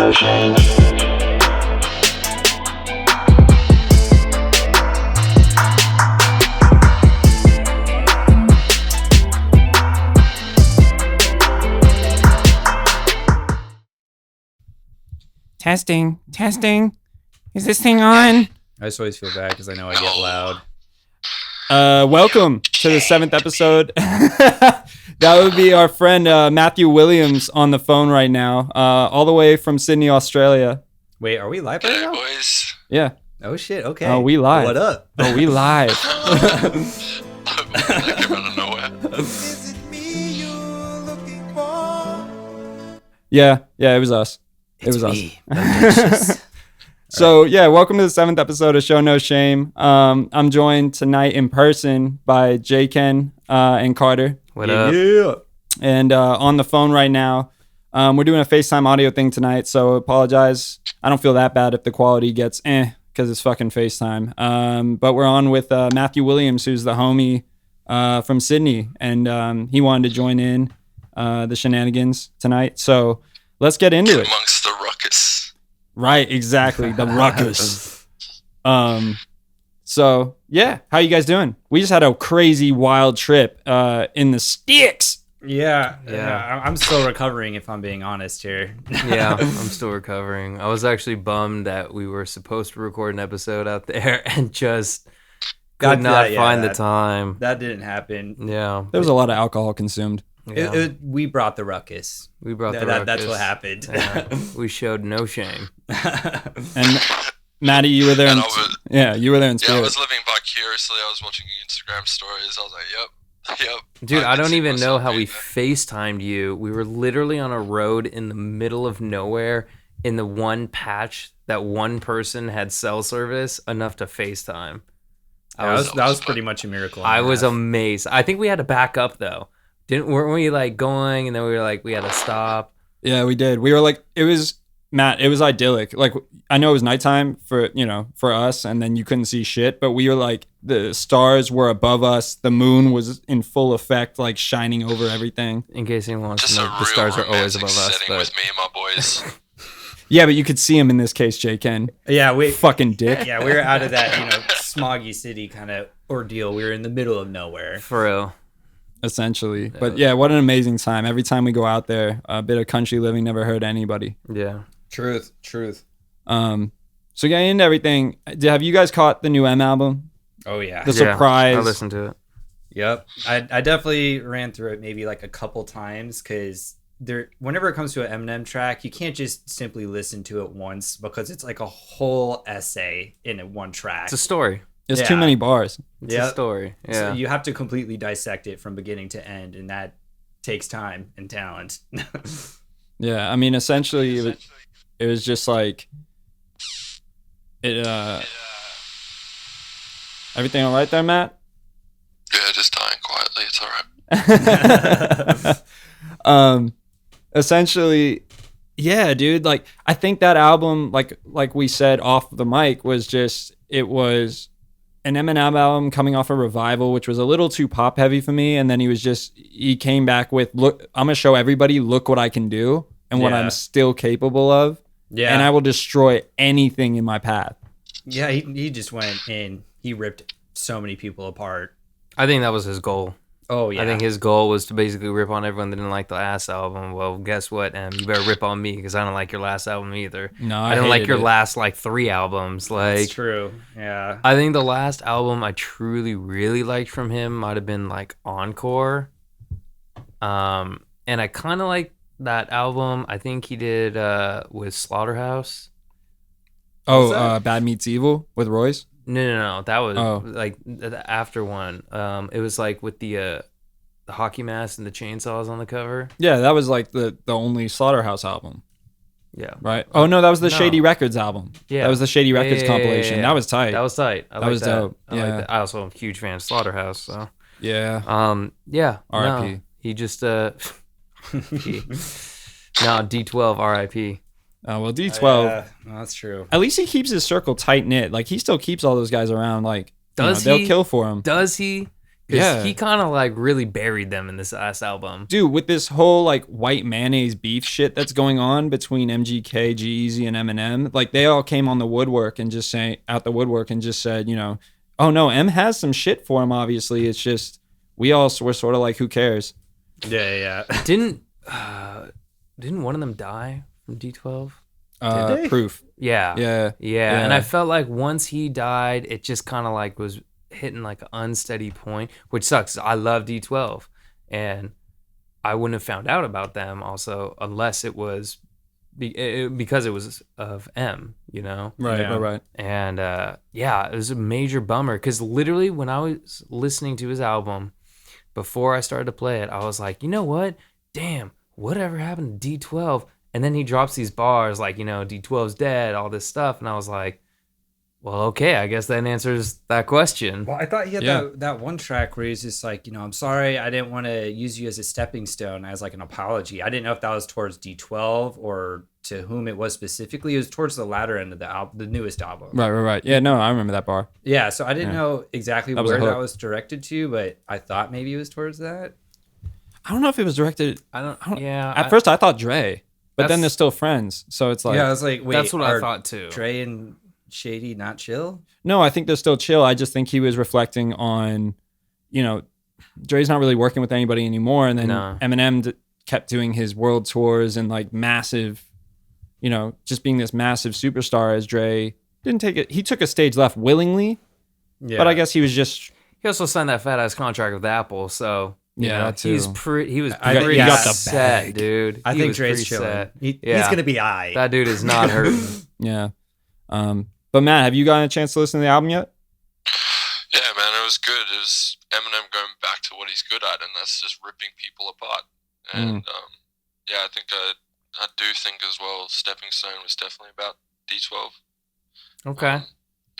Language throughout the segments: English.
no shame. Testing. Is this thing on? I just always feel bad because I know I get loud. Welcome to the 7th episode. That would be our friend Mathew Williams on the phone right now, all the way from Sydney, Australia. Wait, are we live right now? Boys. Yeah. Oh shit, okay. Oh, we live. What up? Oh, we live. That came out of nowhere. Yeah, it was us. It's it was me, us. Bodacious. So yeah, welcome to the 7th episode of Show No Shame. I'm joined tonight in person by Jken and Carter. What up? Yeah. And on the phone right now, we're doing a FaceTime audio thing tonight, so apologize. I don't feel that bad if the quality gets because it's fucking FaceTime. But we're on with Mathew Williams, who's the homie from Sydney, and he wanted to join in the shenanigans tonight. So let's get into it. Amongst the ruckus. Right, exactly. The ruckus. So yeah, how you guys doing? We just had a crazy wild trip in the sticks. Yeah. Yeah. I'm still recovering, if I'm being honest here. Yeah, I'm still recovering. I was actually bummed that we were supposed to record an episode out there and just could not find the time. That didn't happen. Yeah. There was a lot of alcohol consumed. Yeah. We brought the ruckus. We brought the That's ruckus. what happened. Yeah. We showed no shame. And Matty, you were there. And You were there in I spirit. was living vicariously. I was watching Instagram stories. I was like, yep. Dude, I can don't see even know myself how we being there. FaceTimed you. We were literally on a road in the middle of nowhere in the one patch that one person had cell service enough to FaceTime. That was pretty much a miracle. and I a was half. amazed. I think we had to back up though. Weren't we like going and then we were like we had to stop? Yeah, we did. We were like, it was idyllic. Like, I know it was nighttime for us, and then you couldn't see shit, but we were like, the stars were above us. The moon was in full effect, like shining over everything. In case anyone wants Just to a know, real the stars are always romantic above us. setting But with me and my boys. Yeah, but you could see him in this case, Jken. Yeah, we Fucking dick. we were out of that, smoggy city kind of ordeal. We were in the middle of nowhere. for real. Essentially. But yeah, what an amazing time. Every time we go out there, a bit of country living never hurt anybody. Yeah. Truth. So getting into everything, have you guys caught the new M album? Oh yeah. The surprise. I listened to it. Yep. I definitely ran through it maybe like a couple times because whenever it comes to an Eminem track, you can't just simply listen to it once because it's like a whole essay in one track. It's a story. It's Yeah. too many bars. It's Yep. a story. Yeah. So you have to completely dissect it from beginning to end, and that takes time and talent. Yeah, I mean, essentially, it was just like, everything all right there, Matt? Yeah, just dying quietly. It's all right. Essentially, yeah, dude, like, I think that album, like we said off the mic, it was an Eminem album coming off a revival, which was a little too pop heavy for me. And then he came back with, look, I'm going to show everybody, look what I can do and what Yeah. I'm still capable of. Yeah. And I will destroy anything in my path. Yeah, he just went in. He ripped so many people apart. I think that was his goal. Oh yeah. I think his goal was to basically rip on everyone that didn't like the last album. Well, guess what, you better rip on me because I don't like your last album either. No, I don't like hated your it. last 3 albums. That's true. Yeah. I think the last album I truly really liked from him might have been like Encore. And I kind of like that album. I think he did with Slaughterhouse. Oh, Bad Meets Evil with Royce? No. That was Oh. like the after one. It was like with the hockey mask and the chainsaws on the cover. Yeah, that was like the only Slaughterhouse album, Yeah. right? Oh, no, that was the No. Shady Records album. Yeah. That was the Shady Records Yeah. compilation. That was tight. That was tight. I That like was dope. I like Yeah. that. I also am a huge fan of Slaughterhouse. So Yeah. yeah. R.I.P. No, he just D12 R.I.P. Well, D12, Yeah, no, that's true. at least he keeps his circle tight knit. Like, he still keeps all those guys around. Like, Does they'll he? kill for him. Does he? Yeah. He kind of like really buried them in this last album. Dude, with this whole like white mayonnaise beef shit that's going on between MGK, G-Eazy, and Eminem, like they all came on the woodwork and just said, you know, oh no, M has some shit for him. Obviously, it's just we all were sort of like, who cares? Yeah. Didn't one of them die from D12? Did they? Proof. Yeah. And I felt like once he died, it just kind of like was hitting like an unsteady point, which sucks. I love D12, and I wouldn't have found out about them also unless it was because it was of M, you know? Right. And it was a major bummer because literally when I was listening to his album, before I started to play it, I was like, you know what? Damn, whatever happened to D12? And then he drops these bars like, you know, D12's dead, all this stuff. And I was like, well, okay, I guess that answers that question. Well, I thought he had that one track where he's just like, you know, I'm sorry, I didn't want to use you as a stepping stone, as like an apology. I didn't know if that was towards D12 or to whom it was specifically. It was towards the latter end of the album, the newest album. Right. Yeah, no, I remember that bar. Yeah, so I didn't know exactly That was where a hook. that was directed to, but I thought maybe it was towards that. I don't know if it was directed. At First, I thought Dre, but then That's- they're still friends. So it's like, Yeah, I was like, wait, that's what I are thought too. Dre and Shady not chill? no, I think they're still chill. I just think he was reflecting on, you know, Dre's not really working with anybody anymore. And then No. Eminem kept doing his world tours and like massive, you know, just being this massive superstar as Dre didn't take it. He took a stage left willingly, Yeah. but I guess he was just, He also signed that fat ass contract with Apple, so you Yeah, know, that too. he was I- pretty he got the set, bag. dude. I He think was Dre's pretty chilling. set. He's Yeah. gonna be aight. That dude is not hurting. yeah. But Matt, have you gotten a chance to listen to the album yet? Yeah, man, it was good. It was Eminem going back to what he's good at, and that's just ripping people apart. And yeah, I think I do think as well, Stepping Stone was definitely about D12. Okay.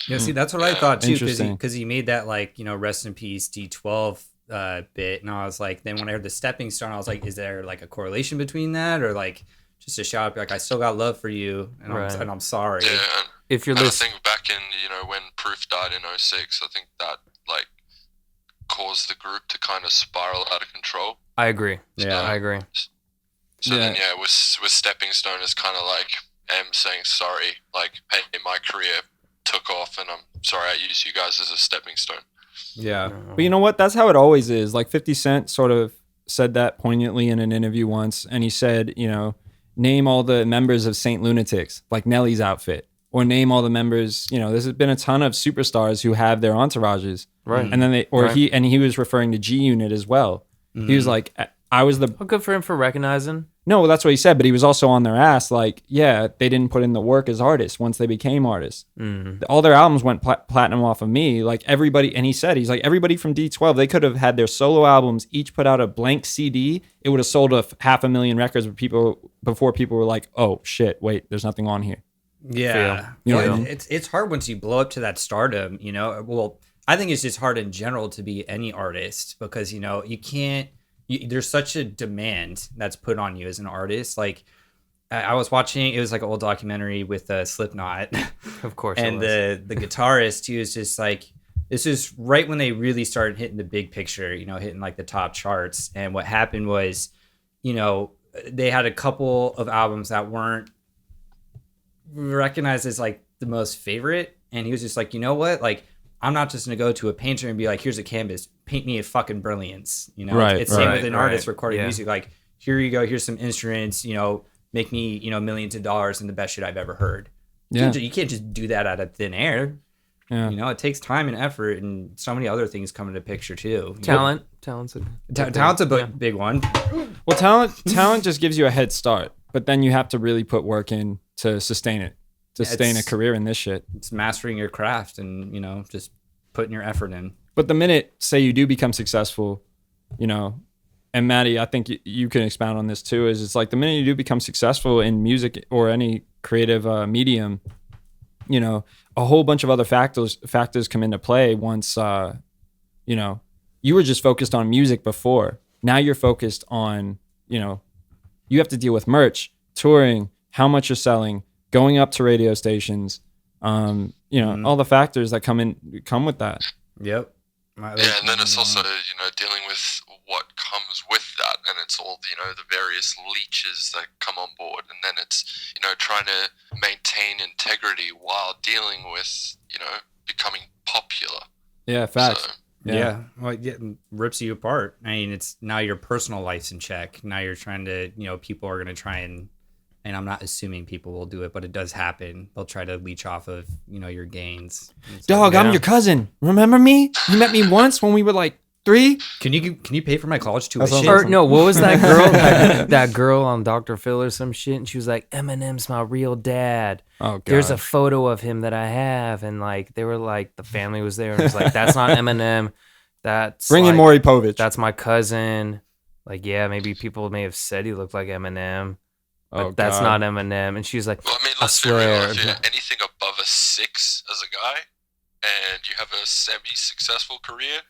Yeah, see, that's what I thought too, Interesting. because he made that like, you know, rest in peace D12 bit, and I was like, then when I heard the Stepping Stone, I was like, is there like a correlation between that, or like just a shout out, like I still got love for you, and Right. I'm sorry. Yeah, If you're and I listening, think back in, you know, when Proof died in 06, I think that like caused the group to kind of spiral out of control. I agree. Yeah. I agree. So Yeah. then, yeah, with Stepping Stone, it's kind of like M saying sorry, like, hey, my career took off, and I'm sorry I used you guys as a stepping stone. Yeah. But you know what? That's how it always is. Like 50 Cent sort of said that poignantly in an interview once. And he said, you know, name all the members of Saint Lunatics, like Nelly's outfit. Or name all the members, you know, there's been a ton of superstars who have their entourages. Right. And then he was referring to G Unit as well. He was like, I was the, Well, good for him for recognizing. no, well, that's what he said, but he was also on their ass. Like, yeah, they didn't put in the work as artists once they became artists. All their albums went platinum off of me. Like everybody, and he said, he's like, everybody from D12, they could have had their solo albums, each put out a blank CD. It would have sold 500,000 records before people were like, oh shit, wait, there's nothing on here. Yeah. You Well, know? it's hard once you blow up to that stardom, you know. Well, I think it's just hard in general to be any artist because, you know, you can't, there's such a demand that's put on you as an artist. Like, I was watching, it was like an old documentary with Slipknot. Of course. And the guitarist, he was just like, this is right when they really started hitting the big picture, you know, hitting like the top charts. And what happened was, you know, they had a couple of albums that weren't recognized as like the most favorite, and he was just like, you know what, like I'm not just gonna go to a painter and be like, here's a canvas, paint me a fucking brilliance, you know. Right, It's same with right, an artist right. recording Yeah. music, like here you go, here's some instruments, you know, make me, you know, millions of dollars and the best shit I've ever heard. Yeah. You can't just do that out of thin air. Yeah. You know, it takes time and effort, and so many other things come into picture too. Talent's a Talent's a big one. Well, talent just gives you a head start, but then you have to really put work in to sustain it, to sustain a it's- career in this shit. It's mastering your craft and, you know, just putting your effort in. But the minute, say, you do become successful, you know, and Matty, I think you can expound on this too, is it's like the minute you do become successful in music or any creative medium, you know, a whole bunch of other factors come into play once, you know, you were just focused on music before. Now you're focused on, you know, you have to deal with merch, touring, how much you're selling, going up to radio stations, you know, all the factors that come with that. Yep. Yeah, and then it's also, dealing with what comes with that, and it's all, the various leeches that come on board, and then it's, trying to maintain integrity while dealing with, becoming popular. Yeah, facts. So, Yeah. Well, it rips you apart. I mean, it's now your personal life's in check. Now you're trying to, people are going to try and I'm not assuming people will do it, but it does happen. They'll try to leech off of, your gains. Dog, I'm your cousin. Remember me? You met me once when we were like 3. Can you pay for my college tuition? Or, no, what was that girl? that girl on Dr. Phil or some shit, and she was like, Eminem's my real dad. Oh, God. There's a photo of him that I have, and like they were like the family was there, and it was like, that's not Eminem. That's Bring in like, Maury Povich. That's my cousin. Like, yeah, maybe people may have said he looked like Eminem. But that's not Eminem. And she's like, well, I mean, let's be real. If you're anything above a 6 as a guy, and you have a semi-successful career,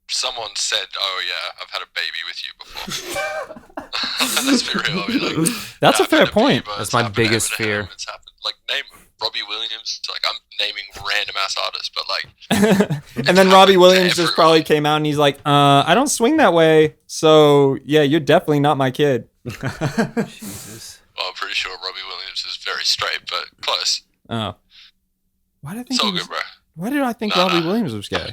someone said, "Oh yeah, I've had a baby with you before." Let's be real. I mean, like, that's a fair point. That's my biggest fear. It's happened. Like, name Robbie Williams. Like, I'm naming random ass artists, but like. And then Robbie Williams just probably came out and he's like, I don't swing that way, so yeah, you're definitely not my kid. Jesus. Well, I'm pretty sure Robbie Williams is very straight, but close. Oh. Why did I think It's all good, bro. Why did I think Robbie Williams was gay?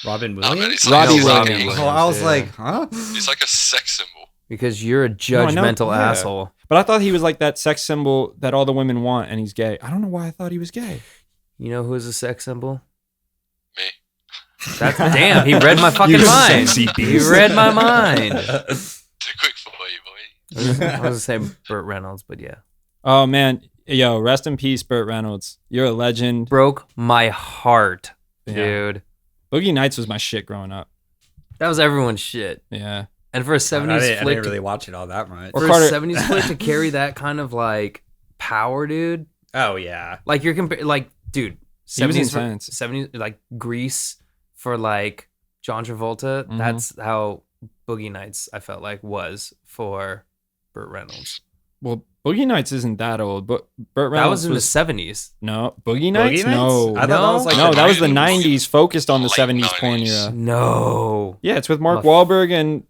Robin No, man, Williams? he's like Robbie a Williams. fucking- Oh, I was Yeah. like, huh? He's like a sex symbol. Because you're a I know, judgmental yeah. asshole. But I thought he was like that sex symbol that all the women want, and he's gay. I don't know why I thought he was gay. You know who's a sex symbol? Me. That's damn. He read my fucking You mind. sexy He beast. read my mind. Too quick for you, boy. I was gonna say Burt Reynolds, but yeah, Oh man, yo, rest in peace, Burt Reynolds. You're a legend. broke my heart, Yeah. dude. Boogie Nights was my shit growing up. That was everyone's shit. Yeah. And for a I 70s didn't flick, really watch it all that much. Or for Carter- a 70s flick to carry that kind of like power, dude. Oh, yeah. Like you're like, dude, He was 70s intense. 70s like Grease for like John Travolta. Mhm. That's how Boogie Nights I felt like was for Burt Reynolds. Well, Boogie Nights isn't that old, but Burt That Reynolds was in the 70s. No, Boogie Nights? Boogie Nights? No. I thought that was like no, that was the 90s. 90s focused on the Late 70s porn 90s. era. No. Yeah, it's with Mark Muff. Wahlberg and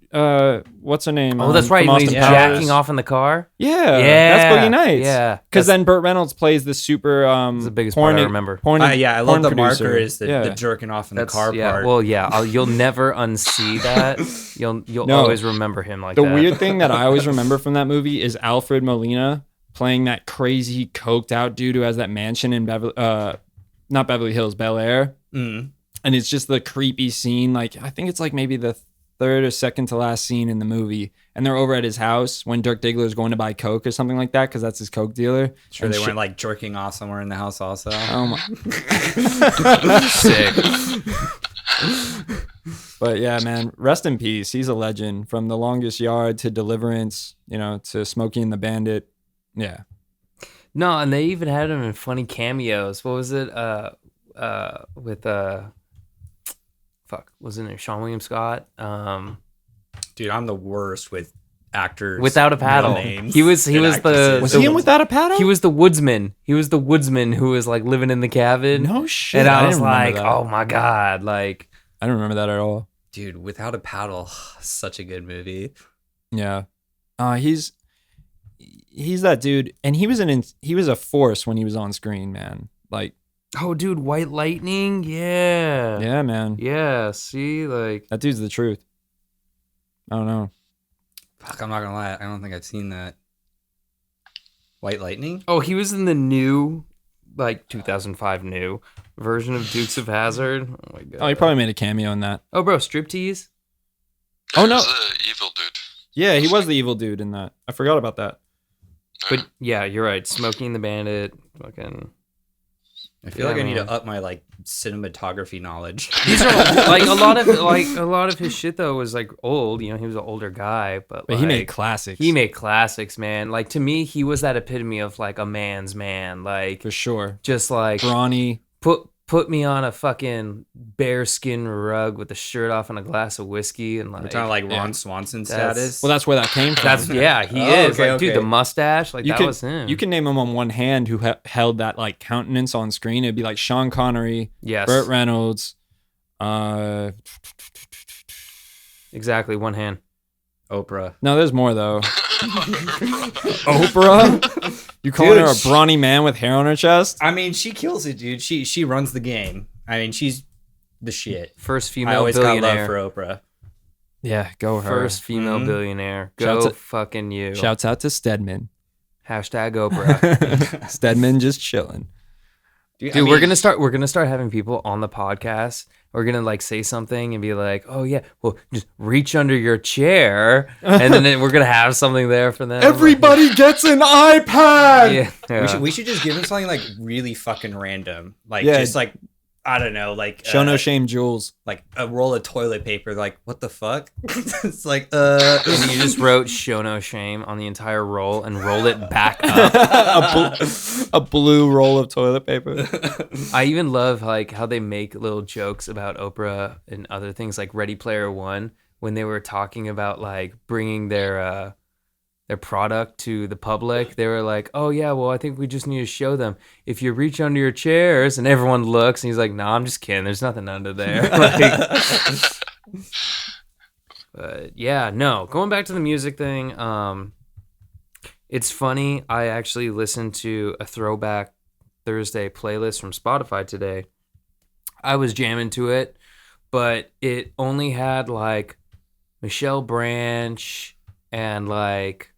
what's her name? Oh, that's right. from When he's Austin Powers. jacking off in the car. Yeah, Yeah. that's Boogie Nights. Yeah. Because then Burt Reynolds plays the super That's the biggest porn, part I remember. porn, Yeah, I love porn the producer. marker is the, Yeah. the jerking off in the That's car yeah. part. Well, yeah. You'll never unsee that. You'll No. always remember him like The that. weird thing that I always remember from that movie is Alfred Molina playing that crazy coked out dude who has that mansion in not Beverly Hills, Bel Air. Mm. And it's just the creepy scene. Like, I think it's like maybe the third or second to last scene in the movie. And they're over at his house when Dirk Diggler's going to buy coke or something like that because that's his coke dealer. Sure, And they shit- weren't like jerking off somewhere in the house also. Oh my. Sick. But yeah, man, rest in peace. He's a legend. From The Longest Yard to Deliverance, to Smokey and the Bandit. Yeah. No, and they even had him in funny cameos. What was it? With was it Sean William Scott? Dude, I'm the worst with actors. Without a paddle. real names He was and the actresses. Was he in Without a Paddle? He was the woodsman. He was the woodsman who was like living in the cabin. No shit. And I was didn't remember like, that. oh my god, like I don't remember that at all. Dude, Without a Paddle, such a good movie. Yeah. He's that dude, and he was a force when he was on screen, man. Like, oh dude, White Lightning, yeah, yeah, man. yeah. See, like That dude's the truth. I don't know. Fuck, I'm not gonna lie, I don't think I've seen that. White Lightning? oh, he was in the new, like 2005 new version of Dukes of Hazzard. Oh my god. Oh, he probably made a cameo in that. Oh, bro, striptease. Oh, no. He's the evil dude. Yeah, he was the evil dude in that. I forgot about that. But yeah, you're right. Smoking the Bandit, fucking. I feel Yeah, like I need man. to up my like cinematography knowledge. These are like a lot of his shit though was like old. He was an older guy, but But he made like, classics. He made classics, man. Like to me, he was that epitome of like a man's man. Like for sure. just like Brawny. put me on a fucking bearskin rug with a shirt off and a glass of whiskey and like We're talking like Yeah. Ron Swanson That's- status. Well, that's where that came from. that's yeah, he Oh, is. okay, Like, dude, okay. the mustache, like you that can, was him. You can name him on one hand who held that like countenance on screen. It'd be like Sean Connery, yes. Burt Reynolds, Exactly, one hand. Oprah. No, there's more though. Oprah? You calling her a brawny man with hair on her chest? I mean, she kills it, dude. She runs the game. I mean, she's the shit. First I female always got billionaire. rough for Oprah. Yeah, go her. First female billionaire. Go Shouts fucking you. Shouts out to Stedman. Hashtag Oprah. Stedman just chilling. Dude, we're gonna start having people on the podcast. We're gonna like say something and be like, "Oh yeah, well, just reach under your chair," and then we're gonna have something there for them. Everybody gets an iPad. Yeah. We should just give him something like really fucking random, like Yeah. just like I don't know, like Show no shame, Jules. like a roll of toilet paper. Like what the fuck? It's like And you just wrote "show no shame" on the entire roll and rolled it back up. a blue roll of toilet paper. I even love like how they make little jokes about Oprah and other things, like Ready Player One, when they were talking about like bringing their product to the public. They were like, "Oh yeah, well I think we just need to show them if you reach under your chairs," and everyone looks, and he's like, "Nah, I'm just kidding. There's nothing under there." But yeah, no. Going back to the music thing, it's funny. I actually listened to a Throwback Thursday playlist from Spotify today. I was jamming to it, but it only had like Michelle Branch and like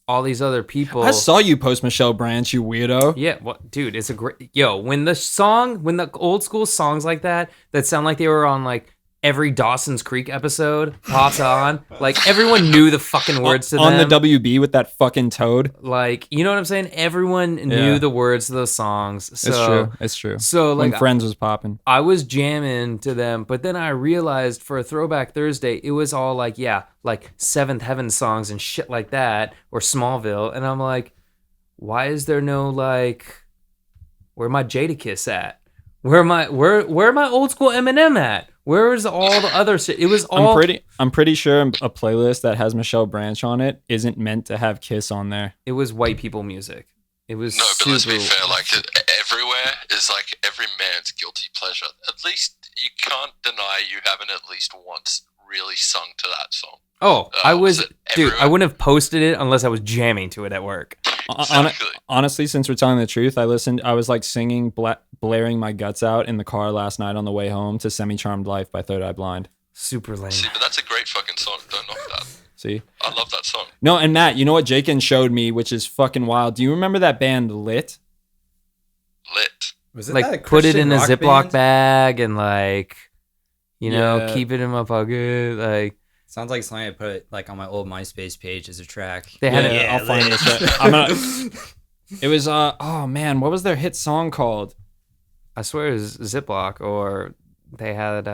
all these other people. I saw you post Michelle Branch, you weirdo. Yeah, what, dude? It's a great when the old school songs like that sound like they were on like every Dawson's Creek episode popped on. Like everyone knew the fucking words to them. On the WB with that fucking toad. Like, you know what I'm saying? Everyone knew the words to those songs. So, It's true. So like when Friends was popping. I was jamming to them, but then I realized for a Throwback Thursday, it was all like, like Seventh Heaven songs and shit like that, or Smallville. And I'm like, why is there no like, where my Jadakiss at? Where my old school Eminem at? Where is all the other shit? It was all. I'm pretty sure a playlist that has Michelle Branch on it isn't meant to have Kiss on there. It was white people music. It was No, but let's be super. fair. Like everywhere is like every man's guilty pleasure. At least you can't deny you haven't at least once really sung to that song. Oh, I was, it dude. everywhere? I wouldn't have posted it unless I was jamming to it at work. Exactly. Honestly, since we're telling the truth, I was like singing, blaring my guts out in the car last night on the way home to Semi Charmed Life by Third Eye Blind. Super lame. See, but that's a great fucking song. Don't knock that. See? I love that song. No, and Matt, you know what Jken showed me, which is fucking wild? Do you remember that band Lit? Lit. was it Like that put it Christian in a rock Ziploc band? bag and like, Yeah. keep it in my pocket. Like Sounds like something I put like on my old MySpace page as a track. they had it. I'll find this. I'm gonna. It was oh man, what was their hit song called? I swear it was Ziploc, or they had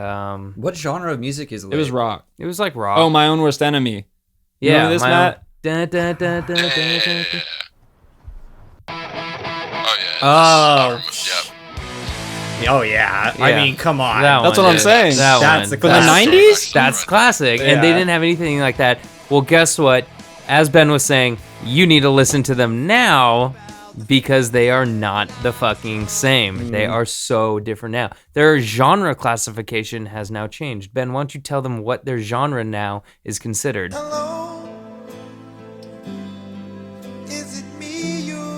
What genre of music is lit? It was rock. it was like rock. Oh, My Own Worst Enemy. yeah, remember this, my Matt? Dun, dun, dun, dun, dun, Yeah. dun, dun. Oh yeah. Oh. Yeah. Oh yeah. I Yeah. mean, come on. That That's one, what I'm dude. saying. That That's one. the From the classic. 90s? That's classic. And they Yeah. didn't have anything like that. Well, guess what? As Ben was saying, you need to listen to them now because they are not the fucking same. They are so different now. Their genre classification has now changed. Ben, why don't you tell them what their genre now is considered?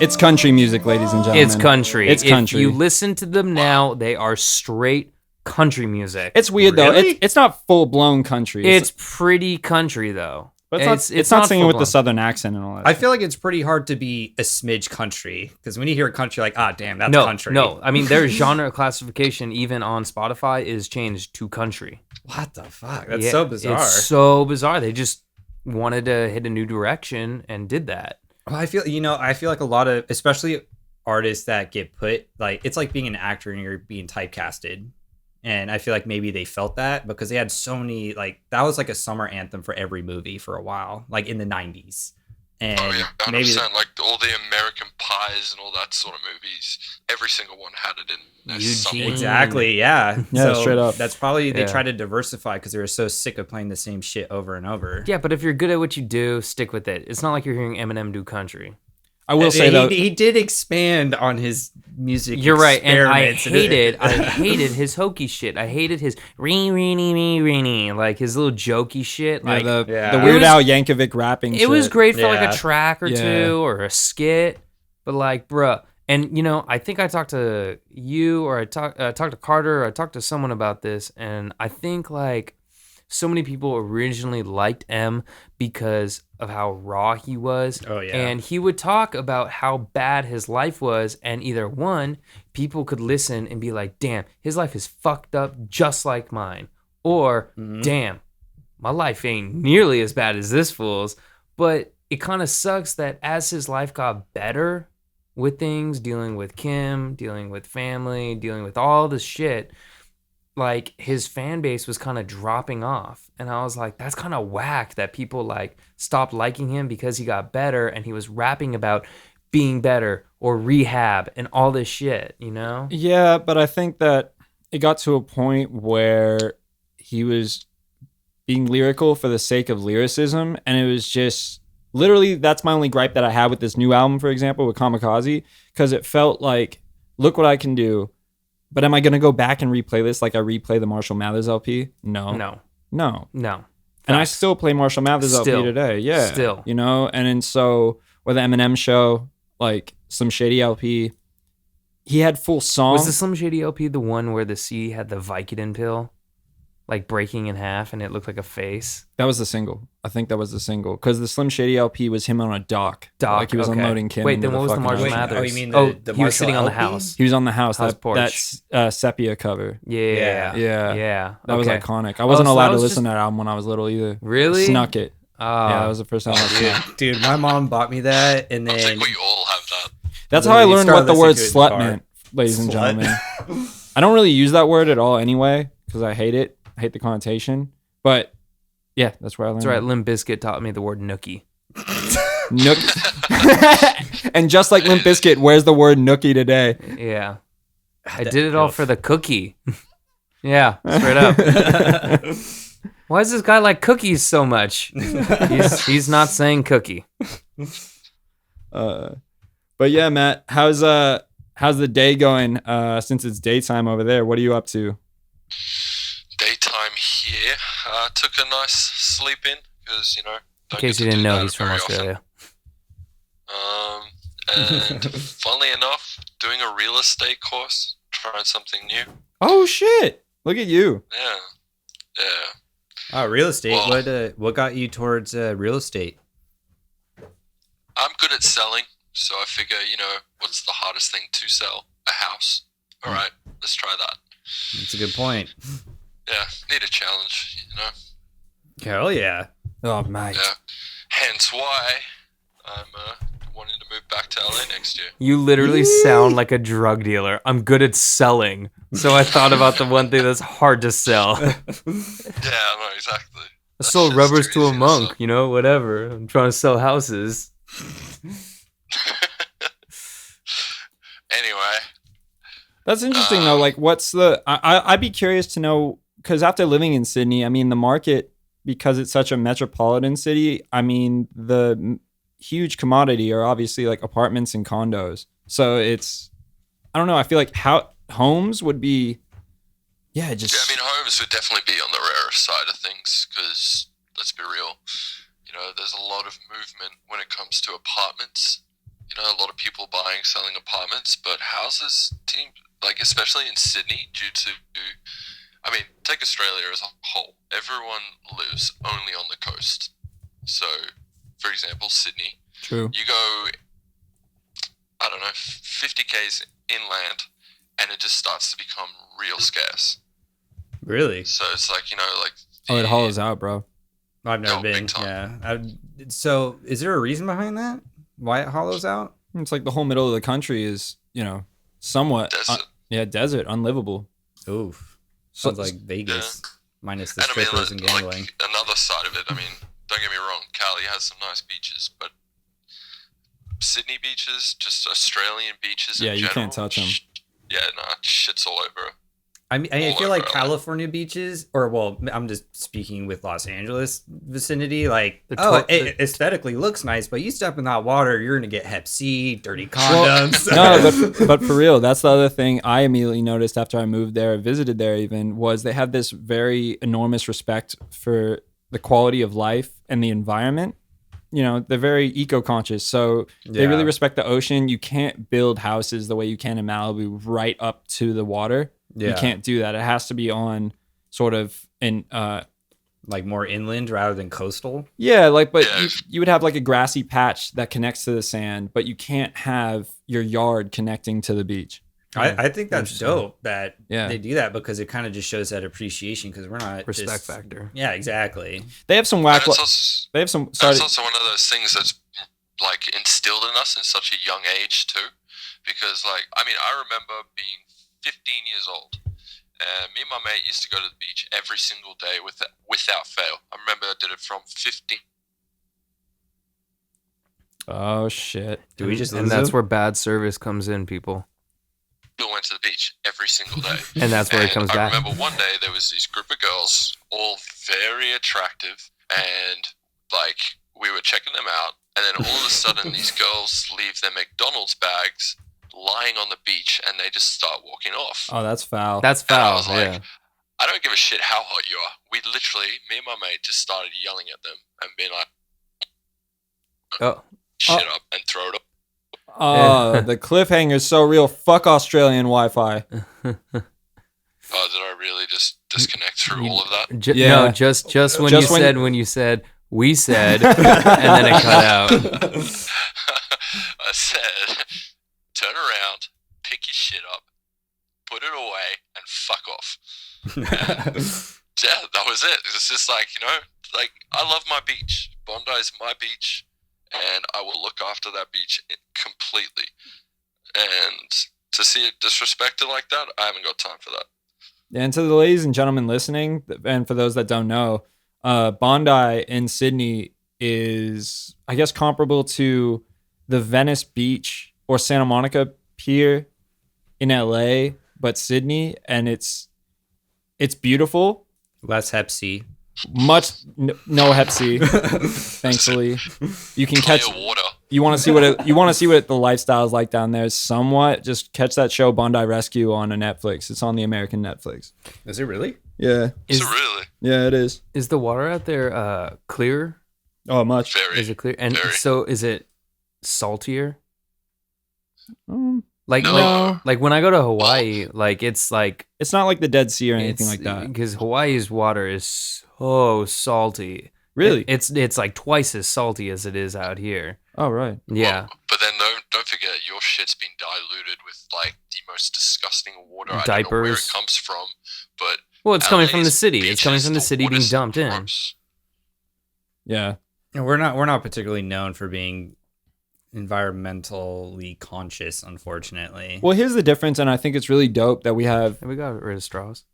It's country music, ladies and gentlemen. It's country. It's country. If you listen to them now, they are straight country music. It's weird though. Really? It's not full blown country. It's pretty country though. but it's not singing with the full-blown. southern accent and all that. I feel like it's pretty hard to be a smidge country because when you hear country, like, ah, damn, that's No, country. no. I mean, their genre classification, even on Spotify, is changed to country. What the fuck? That's Yeah, so bizarre. It's so bizarre. They just wanted to hit a new direction and did that. Well, I feel like a lot of, especially artists that get put, like, it's like being an actor and you're being typecasted. And I feel like maybe they felt that because they had so many, like, that was like a summer anthem for every movie for a while, like in the 90s. And Oh yeah, 100%. maybe Like all the American Pies and all that sort of movies, every single one had it in there Eugene. somewhere. exactly, yeah. Yeah, So straight up. That's probably, they Yeah. tried to diversify because they were so sick of playing the same shit over and over. Yeah, but if you're good at what you do, stick with it. It's not like you're hearing Eminem do country. I will say though, he did expand on his music. You're right, and I experiments. hated his hokey shit. I hated his reenie, like his little jokey shit. Like the Yeah. Weird Al Yankovic rapping. it was shit. great for like Yeah. a track or Yeah. two or a skit, but like, bruh. And you know, I think I talked to you, or I talked to Carter, or I talked to someone about this, and I think like so many people originally liked M because of how raw he was. Oh, yeah. And he would talk about how bad his life was, and either one, people could listen and be like, damn, his life is fucked up just like mine. Or, damn, my life ain't nearly as bad as this fool's. But it kind of sucks that as his life got better with things, dealing with Kim, dealing with family, dealing with all this shit, like his fan base was kind of dropping off. And I was like, that's kind of whack that people like stopped liking him because he got better and he was rapping about being better or rehab and all this shit, you know? Yeah, but I think that it got to a point where he was being lyrical for the sake of lyricism, and it was just literally, that's my only gripe that I had with this new album, for example, with Kamikaze, because it felt like, look what I can do. But am I going to go back and replay this like I replay the Marshall Mathers LP? No. And I still play Marshall Mathers LP today. Yeah. Still. You know? And then so, or the Eminem show, like Slim Shady LP, he had full songs. Was the Slim Shady LP the one where the C had the Vicodin pill? Like breaking in half and it looked like a face? That was the single. I think that was the single. Because the Slim Shady LP was him on a dock. Like he was unloading Kim. Wait, into then what was the fucking Marshall ocean. Mathers? Oh, you mean the he was sitting on the Marshall house. He was on the house porch. that sepia cover. Yeah. Yeah. That was Okay. iconic. I wasn't so allowed that to was listen to that album when I was little either. Really? Snuck it. Oh. Yeah, that was the first time I snuck it. Dude, my mom bought me that, and I then think we all have that. That's how I Literally learned started what the word listening to it in the slut car. meant, ladies and Slut? gentlemen. I don't really use that word at all anyway, because I hate it. I hate the connotation. But yeah, that's where I learned That's right. it. Limp Bizkit taught me the word nookie. Nook. And just like Limp Bizkit, where's the word nookie today? Yeah. I did it all for the cookie. Yeah, straight up. Why does this guy like cookies so much? He's not saying cookie. But yeah, Matt, how's the day going since it's daytime over there? What are you up to? Daytime here. Took a nice sleep in because, you know, In don't case get you to didn't do know, that he's from very often. Australia. And funnily enough, doing a real estate course, trying something new. Oh shit! Look at you. Yeah. oh, real estate. Well- What got you towards real estate? I'm good at selling, so I figure, you know, what's the hardest thing to sell? A house. All right, let's try that. That's a good point. Yeah, need a challenge, you know? Hell yeah. Oh mate. Yeah. Hence why I'm wanting to move back to LA next year. You literally sound like a drug dealer. I'm good at selling. So I thought about the one thing that's hard to sell. Yeah, no, exactly. I That's sold just rubbers too to a easy monk, sell. you know, whatever. I'm trying to sell houses. Anyway, That's interesting though. Like, what's the? I'd be curious to know, because after living in Sydney, I mean, the market, because it's such a metropolitan city. I mean, the huge commodity are obviously like apartments and condos. So it's, I don't know. I feel like homes would be, yeah, just. yeah, I mean, homes would definitely be on the rarer side of things because, let's be real, you know, there's a lot of movement when it comes to apartments. You know, a lot of people buying, selling apartments, but houses, like especially in Sydney, due to, I mean, take Australia as a whole. Everyone lives only on the coast. So, for example, Sydney, True. you go, I don't know, 50 k's inland, and it just starts to become real scarce. Really? So it's like, you know, like Oh, it hollows out, bro. I've never No, big been. time. Yeah. So, is there a reason behind that? Why it hollows out? It's like the whole middle of the country is, you know, somewhat, desert. desert, unlivable. Oof. So- Sounds like Vegas, minus the And I mean, strippers and gambling. like another side of it, I mean, don't get me wrong, Cali has some nice beaches, but Sydney beaches, just Australian beaches in Yeah, you general, can't touch 'em. Yeah, nah, shit's all over. I feel like California beaches, or well, I'm just speaking with Los Angeles vicinity. Like, it aesthetically looks nice, but you step in that water, you're gonna get Hep C, dirty condoms. But for real, that's the other thing I immediately noticed after I moved there, visited there even, was they have this very enormous respect for the quality of life and the environment. You know, they're very eco-conscious, so they really respect the ocean. You can't build houses the way you can in Malibu right up to the water. Yeah. You can't do that. It has to be on sort of in like more inland rather than coastal. Yeah, but you would have like a grassy patch that connects to the sand, but you can't have your yard connecting to the beach. I think that's dope that they do that, because it kind of just shows that appreciation, because we're not respect factor. Yeah, exactly. They have some whack. They have some. It's also one of those things that's like instilled in us in such a young age too, because like I remember being 15 years old, and me and my mate used to go to the beach every single day without fail. I remember I did it from 15. Oh shit! And that's where bad service comes in, people. We went to the beach every single day, and that's where it comes back. I remember one day there was this group of girls, all very attractive, and like we were checking them out, and then all of a sudden these girls leave their McDonald's bags lying on the beach, and they just start walking off. Oh, that's foul. That's foul. I was like, I don't give a shit how hot you are. We literally, me and my mate, just started yelling at them and being like, shit up and throw it up. Oh, the cliffhanger is so real. Fuck Australian Wi-Fi. Oh, did I really just disconnect through all of that? No, just when you said we said, and then it cut out. I said, turn around, pick your shit up, put it away, and fuck off. Yeah, that was it. It's just like, like I love my beach. Bondi's my beach. And I will look after that beach completely. And to see it disrespected like that, I haven't got time for that. And to the ladies and gentlemen listening, and for those that don't know, Bondi in Sydney is, I guess, comparable to the Venice Beach or Santa Monica Pier in LA, but Sydney, and it's beautiful. Less Hep C. No Hep C, thankfully. You can catch water. You want to see what the lifestyle is like down there somewhat. Just catch that show Bondi Rescue on a Netflix. It's on the American Netflix. Is it really? Yeah. Is it really? Yeah, it is. Is the water out there clear? Oh, much. Very. Is it clear? And so is it saltier? Like when I go to Hawaii, like it's not like the Dead Sea or anything like that. Because Hawaii's water is so salty. Really? It's like twice as salty as it is out here. Oh, right. Yeah. Well, but then don't forget, your shit's been diluted with like the most disgusting water. Diapers. I don't know where it comes from, but it's coming from the city. It's coming from the city being dumped in. Yeah. And we're not particularly known for being environmentally conscious, unfortunately. Well, here's the difference, and I think it's really dope that we have. We got rid of straws.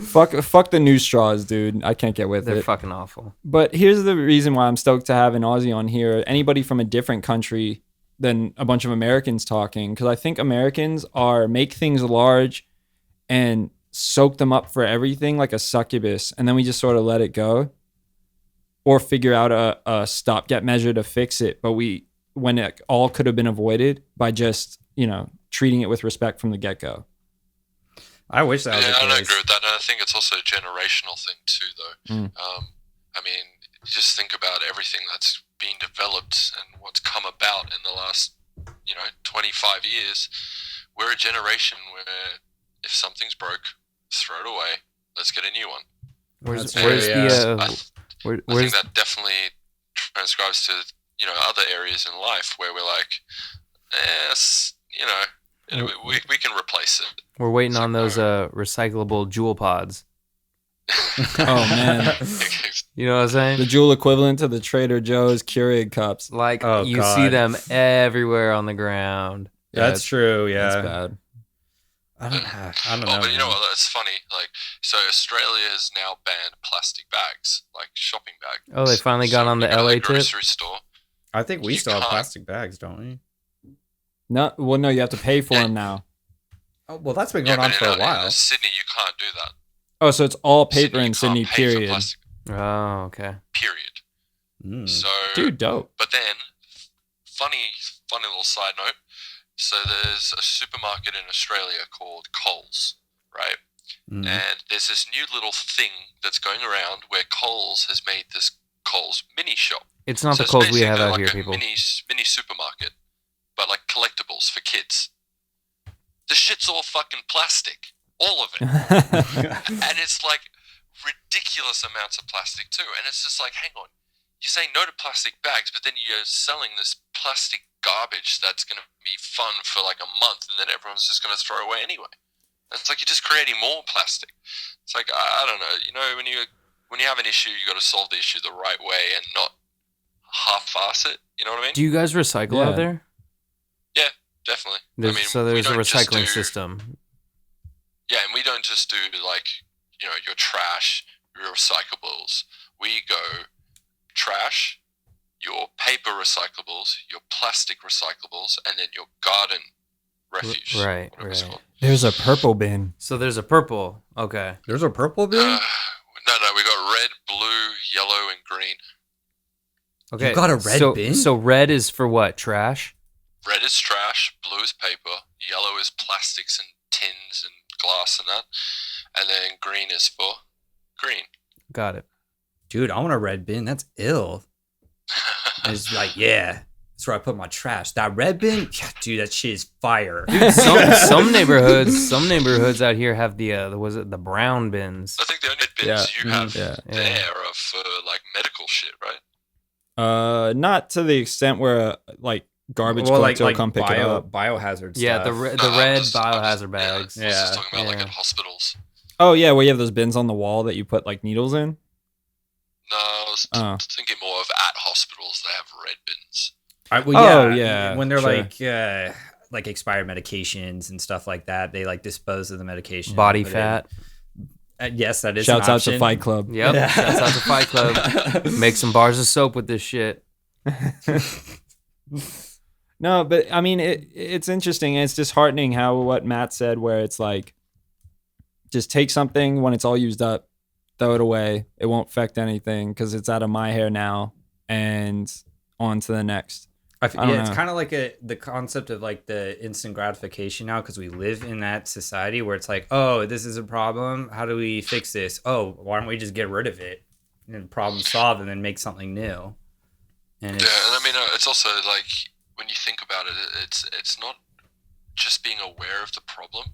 Fuck the new straws, dude. I can't get with it. They're fucking awful. But here's the reason why I'm stoked to have an Aussie on here. Anybody from a different country than a bunch of Americans talking, because I think Americans make things large and soak them up for everything like a succubus, and then we just sort of let it go, or figure out a stopgap measure to fix it. But when it all could have been avoided by just treating it with respect from the get-go. I wish that was the case. I don't agree with that, and I think it's also a generational thing too, though. I mean, just think about everything that's been developed and what's come about in the last, 25 years. We're a generation where if something's broke, throw it away. Let's get a new one. I think that definitely transcribes to other areas in life where we're like, we can replace it. We're waiting on those recyclable Jewel pods. Oh man, you know what I'm saying? The Jewel equivalent to the Trader Joe's Keurig cups. Like you see them everywhere on the ground. That's true. Yeah, that's bad. I don't know. But you know what? That's funny. So Australia has now banned plastic bags, like shopping bags. Oh, they finally got on the LA tip. Grocery store. I think we still have plastic bags, don't we? No, well, no, you have to pay for them now. Oh, well, that's been going on for a while. In Sydney, you can't do that. Oh, so it's all paper in you Sydney, can't pay for period. plastic, Oh, okay. period. So, Dude, dope. But then, funny little side note. So there's a supermarket in Australia called Coles, right? And there's this new little thing that's going around where Coles has made this Coles mini shop. It's not So the Coles we basically have out like here, a people. mini supermarket, but like collectibles for kids. The shit's all fucking plastic, all of it, and it's like ridiculous amounts of plastic too. And it's just like, hang on, you're saying no to plastic bags, but then you're selling this plastic garbage that's going to be fun for like a month, and then everyone's just going to throw away anyway. It's like you're just creating more plastic. It's like, I don't know, you know, when you have an issue, you got to solve the issue the right way and not half-ass it. You know what I mean? Do you guys recycle out there? Yeah, definitely. So there's a recycling system. Yeah, and we don't just do like, you know, your trash, your recyclables. We go trash, your paper recyclables, your plastic recyclables, and then your garden refuse. Right. There's a purple bin. So there's a purple. Okay. There's a purple bin? No, we got red, blue, yellow, and green. Okay. You got a red bin? So red is for what? Trash? Red is trash, blue is paper, yellow is plastics and tins and glass and that, and then green is for green. Got it. Dude, I want a red bin. That's ill. It's like, yeah, that's where I put my trash. That red bin, yeah, dude, that shit is fire. Dude, some neighborhoods out here have the brown bins. I think the only bins you have there are for like medical shit, right? Not to the extent where like garbage collector will come pick it up. Biohazard stuff. Yeah, the red biohazard bags. I was just talking about like at hospitals. Oh yeah, where you have those bins on the wall that you put like needles in. No, I was thinking more of at hospitals. They have red bins. When they're like expired medications and stuff like that, they like dispose of the medication. Body fat. Yes, that is. Shouts an out option. to Fight Club. Yep. Shouts out to Fight Club. Make some bars of soap with this shit. No, but I mean, it's interesting. And it's disheartening how what Matt said, where it's like, just take something when it's all used up, throw it away. It won't affect anything because it's out of my hair now, and on to the next. It's kind of like the concept of like the instant gratification now, because we live in that society where it's like, oh, this is a problem. How do we fix this? Oh, why don't we just get rid of it and then problem solved and then make something new? And and I mean, it's also like when you think about it, it's not just being aware of the problem.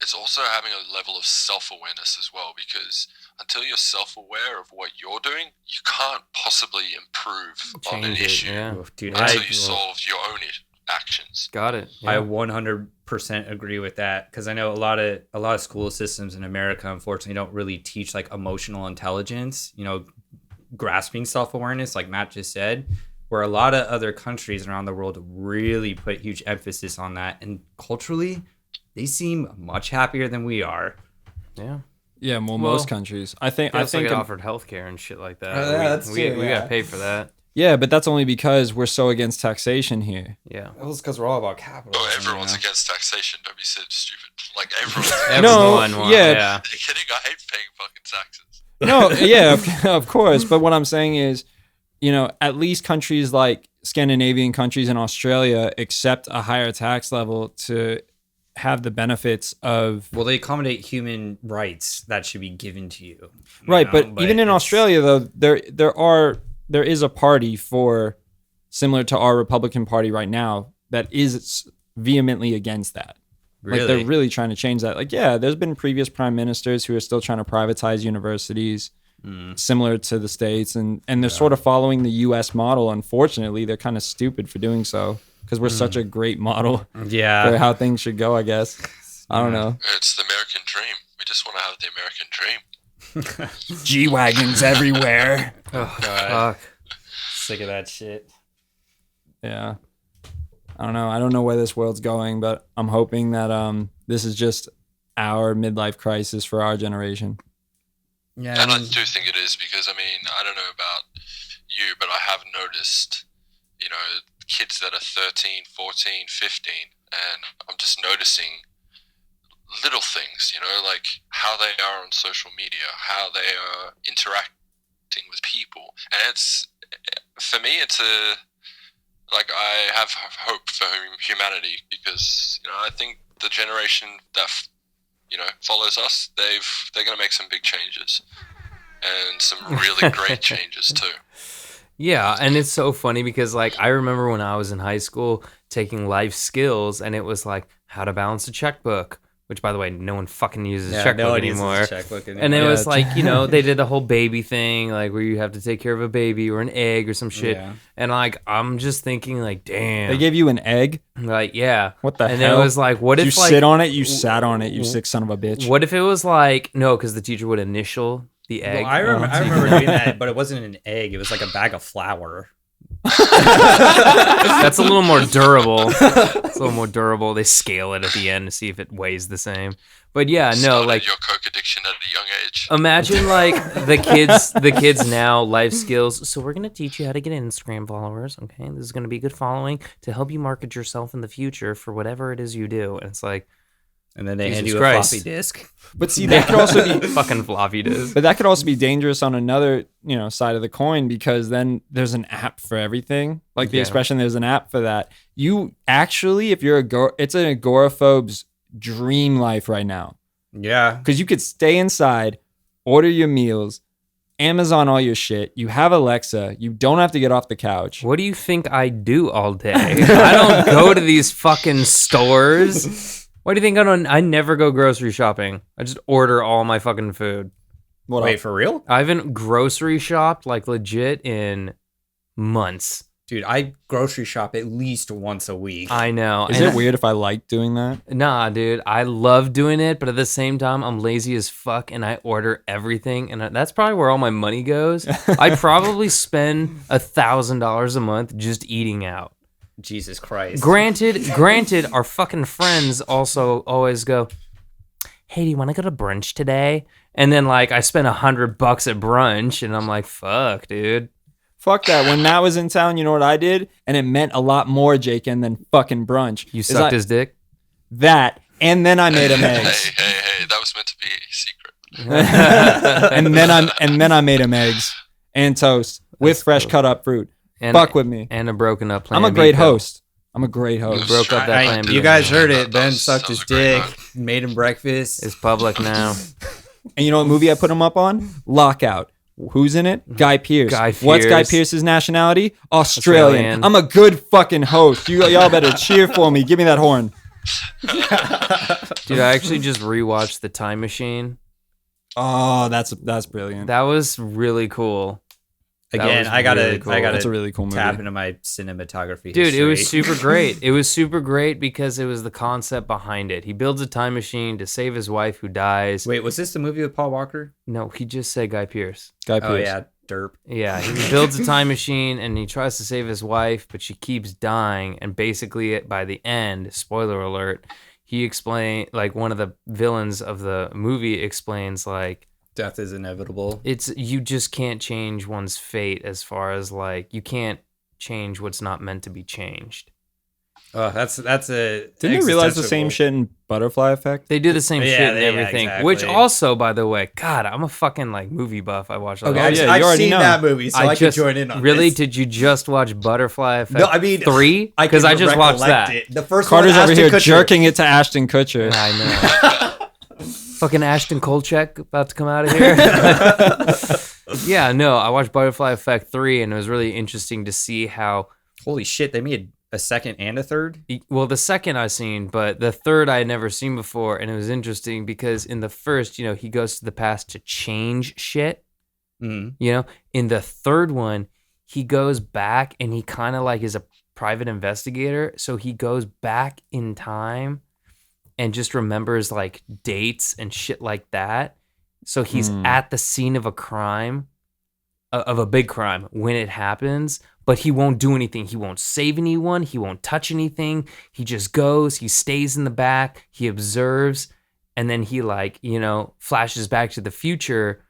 It's also having a level of self-awareness as well, because until you're self-aware of what you're doing, you can't possibly improve on an issue until you solve your own actions. Got it. Yeah. I 100% agree with that, because I know a lot of school systems in America, unfortunately, don't really teach like emotional intelligence, you know, grasping self-awareness, like Matt just said, where a lot of other countries around the world really put huge emphasis on that, and culturally, they seem much happier than we are. Yeah. Yeah, most countries. I think get offered healthcare and shit like that. We gotta pay for that. Yeah, but that's only because we're so against taxation here. Yeah. Well, it's because we're all about capital. Oh, everyone's against taxation. Don't be so stupid. Like everyone. Yeah. Are you kidding? I hate paying fucking taxes. No, yeah, of course. But what I'm saying is, you know, at least countries like Scandinavian countries and Australia accept a higher tax level to have the benefits of. Well, they accommodate human rights that should be given to you. Right, but even in Australia, though, there is a party similar to our Republican Party right now that is vehemently against that. Really? Like they're really trying to change that. Like, yeah, there's been previous prime ministers who are still trying to privatize universities, similar to the States, and they're sort of following the U.S. model. Unfortunately, they're kind of stupid for doing so, because we're such a great model for how things should go, I guess. I don't know. It's the American dream. We just want to have the American dream. G-Wagons everywhere. Oh, God. Sick of that shit. Yeah. I don't know. I don't know where this world's going, but I'm hoping that this is just our midlife crisis for our generation. Yeah, and I do think it is, because, I mean, I don't know about you, but I have noticed, you know, kids that are 13, 14, 15, and I'm just noticing little things, you know, like how they are on social media, how they are interacting with people. And it's, for me, it's I have hope for humanity, because, you know, I think the generation that, you know, follows us, they're going to make some big changes, and some really great changes too. Yeah, and it's so funny because, like, I remember when I was in high school taking life skills, and it was like how to balance a checkbook, which, by the way, no one fucking uses a checkbook anymore. And it was like, you know, they did the whole baby thing, like where you have to take care of a baby or an egg or some shit. Yeah. And like, I'm just thinking, like, damn. They gave you an egg? Like, yeah. What the hell? And it was like, what if, you sit on it? You sat on it, you sick son of a bitch. What if it was like, no, because the teacher would initial the egg. Well, I remember doing that, but it wasn't an egg. It was like a bag of flour. That's a little more durable. It's a little more durable. They scale it at the end to see if it weighs the same. But yeah, no, like your coke addiction at a young age. Imagine like the kids now, life skills. So we're gonna teach you how to get Instagram followers. Okay, this is gonna be good following to help you market yourself in the future for whatever it is you do. And it's like, and then they hand you a floppy disk. But see, that could also be fucking floppy disk. But that could also be dangerous on another, you know, side of the coin, because then there's an app for everything. Like the expression, there's an app for that. You actually, if you're it's an agoraphobe's dream life right now. Yeah. Because you could stay inside, order your meals, Amazon all your shit. You have Alexa. You don't have to get off the couch. What do you think I do all day? I don't go to these fucking stores. Why do you think I never go grocery shopping? I just order all my fucking food. Wait, for real? I haven't grocery shopped like legit in months. Dude, I grocery shop at least once a week. I know. Is it weird if I like doing that? Nah, dude. I love doing it, but at the same time, I'm lazy as fuck and I order everything. And that's probably where all my money goes. I probably spend $1,000 a month just eating out. Jesus Christ. Granted, our fucking friends also always go, hey, do you want to go to brunch today? And then like I spent $100 at brunch and I'm like, fuck, dude. Fuck that. When Matt was in town, you know what I did? And it meant a lot more, Jken, than fucking brunch. You sucked his dick? That. And then I made him eggs. Hey, that was meant to be a secret. and then I made him eggs and toast with fresh cut up fruit. Fuck with me. And a broken up plan. I'm a great host. I'm a great host. Broke up that plan. You guys heard it. Ben sucked his dick, made him breakfast. It's public now. And you know what movie I put him up on? Lockout. Who's in it? Guy Pearce. What's Guy Pearce's nationality? Australian. I'm a good fucking host. Y'all better cheer for me. Give me that horn. Dude, I actually just rewatched The Time Machine. Oh, that's brilliant. That was really cool. Again, I gotta That's a really cool movie. Tap into my cinematography Dude, history. it was super great. It was super great because it was the concept behind it. He builds a time machine to save his wife who dies. Wait, was this the movie with Paul Walker? No, he just said Guy Pearce. Guy Pearce. Oh, yeah, derp. Yeah, he builds a time machine and he tries to save his wife, but she keeps dying. And basically, by the end, spoiler alert, he explained, like, one of the villains of the movie explains, like, death is inevitable. You just can't change one's fate, as far as like you can't change what's not meant to be changed. Oh, that's a. Didn't you realize the same shit in Butterfly Effect? They do the same shit and everything. Exactly. Which also, by the way, God, I'm a fucking like movie buff. I watch. Okay, I've seen that movie, so I can join in on really, this. Did you just watch Butterfly Effect? No, I mean 3 because I just watched that. The first Carter's one, over here Kutcher. jerking it to Ashton Kutcher. I know. Fucking Ashton Kolchak about to come out of here. Yeah, no, I watched Butterfly Effect 3 and it was really interesting to see how. Holy shit, they made a second and a third? Well, the second I seen, but the third I had never seen before, and it was interesting because in the first, you know, he goes to the past to change shit. Mm-hmm. You know, in the third one, he goes back and he kind of like is a private investigator, so he goes back in time and just remembers like dates and shit like that. So he's at the scene of a crime, of a big crime when it happens, but he won't do anything. He won't save anyone. He won't touch anything. He just goes, he stays in the back, he observes, and then he like, you know, flashes back to the future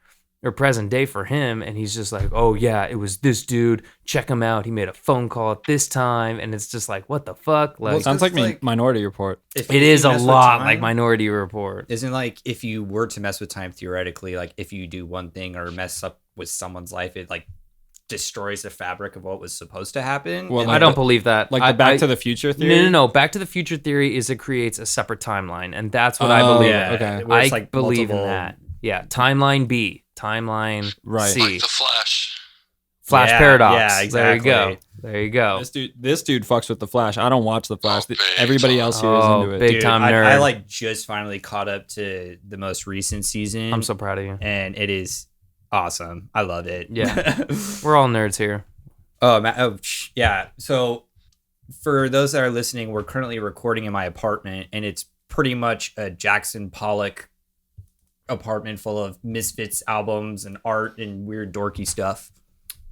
or present day for him, and he's just like, oh yeah, it was this dude, check him out, he made a phone call at this time, and it's just like, what the fuck? Like, Sounds like Minority Report. If it you is a mess with lot time, like Minority Report. Isn't like if you were to mess with time theoretically, like if you do one thing or mess up with someone's life, it like destroys the fabric of what was supposed to happen. Well, And, I don't believe that. Like the Back to the Future theory? No. Back to the Future theory is it creates a separate timeline, and that's what I believe. yeah, okay. where I it's like believe in multiple- that. Yeah, timeline B, timeline Right. C, Like the Flash. Flash Yeah, paradox. yeah, exactly. There you go. This dude fucks with the Flash. I don't watch the Flash. Oh, big Everybody time. else here is into it. big Dude, time I nerd. like just finally caught up to the most recent season. I'm so proud of you. and it is awesome. I love it. Yeah. We're all nerds here. Yeah. So for those that are listening, we're currently recording in my apartment, and it's pretty much a Jackson Pollock apartment full of Misfits albums and art and weird dorky stuff.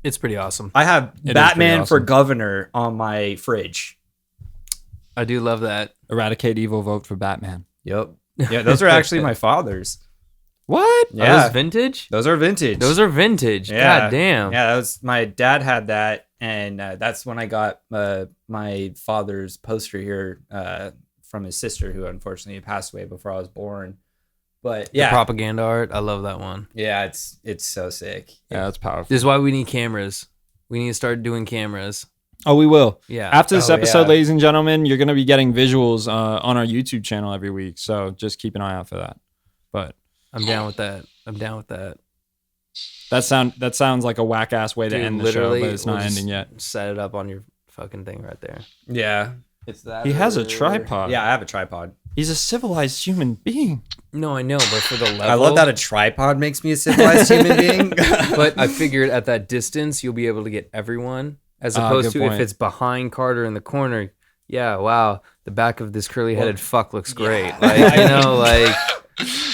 It's pretty awesome. I have It is Batman pretty for awesome. governor on my fridge. I do love that. Eradicate evil, vote for Batman. Yep. Yeah, those are actually my father's. What? Are Yeah. those vintage? Those are vintage. Those are vintage. Yeah. God damn. Yeah, that was my dad had that, and that's when I got my father's poster here from his sister, who unfortunately passed away before I was born. But The yeah, propaganda art. I love that one. yeah, it's so sick. Yeah, that's powerful. This is why we need cameras. We need to start doing cameras. Oh, we will. Yeah. After this Oh, episode, yeah. ladies and gentlemen, you're going to be getting visuals on our YouTube channel every week. So just keep an eye out for that. But I'm down with that. I'm down with that. that sounds like a whack ass way to Dude, end the show, literally, but it's not we'll just ending yet. Set it up on your fucking thing right there. Yeah, it's that. He has a or- tripod. Yeah, I have a tripod. He's a civilized human being. No, I know, but for the level. I love that a tripod makes me a civilized human being. But I figured at that distance, you'll be able to get everyone, as Ah, opposed good to if point. it's behind Carter in the corner. Yeah, wow, the back of this curly-headed fuck looks great. yeah. Like, you know, like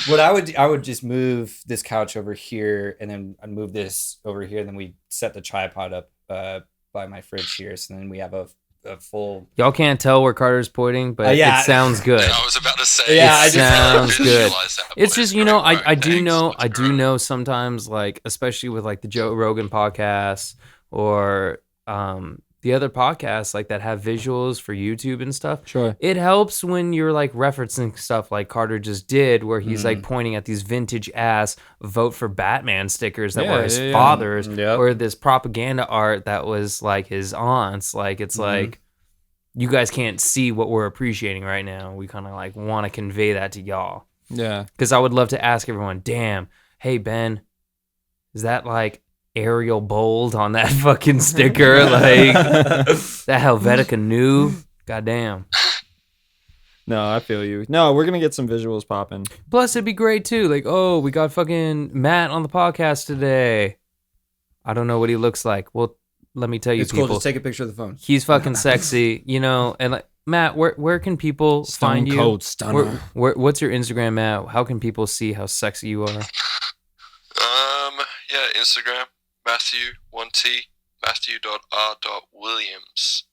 What I would just move this couch over here, and then I'd move this over here, and then we set the tripod up by my fridge here, so then we have a full. y'all can't tell where Carter's pointing, but yeah. it sounds good. I was about to say. Yeah, I I just just- sounds good. visualize that, It's but just, you know, great I work. do Thanks. know Looks I do great. know sometimes, like, especially with like the Joe Rogan podcast or the other podcasts like that have visuals for YouTube and stuff. Sure. It helps when you're like referencing stuff like Carter just did, where he's like pointing at these vintage ass vote for Batman stickers that were his father's, Yep. or this propaganda art that was like his aunt's. Like, it's like, you guys can't see what we're appreciating right now. We kind of like want to convey that to y'all. Yeah. Because I would love to ask everyone, damn, hey, Ben, is that like Arial bold on that fucking sticker? Like, that Helvetica new? Goddamn. No, I feel you. No, we're going to get some visuals popping. Plus, it'd be great too. Like, oh, we got fucking Matt on the podcast today. I don't know what he looks like. Well, let me tell you, It's cool. people. Just take a picture of the phone. He's fucking sexy, you know. And like, Matt, where can people find you? Cold stunner. What's your Instagram, Matt? How can people see how sexy you are? Yeah, Instagram, Matthew, 1T, Matthew.R.Williams.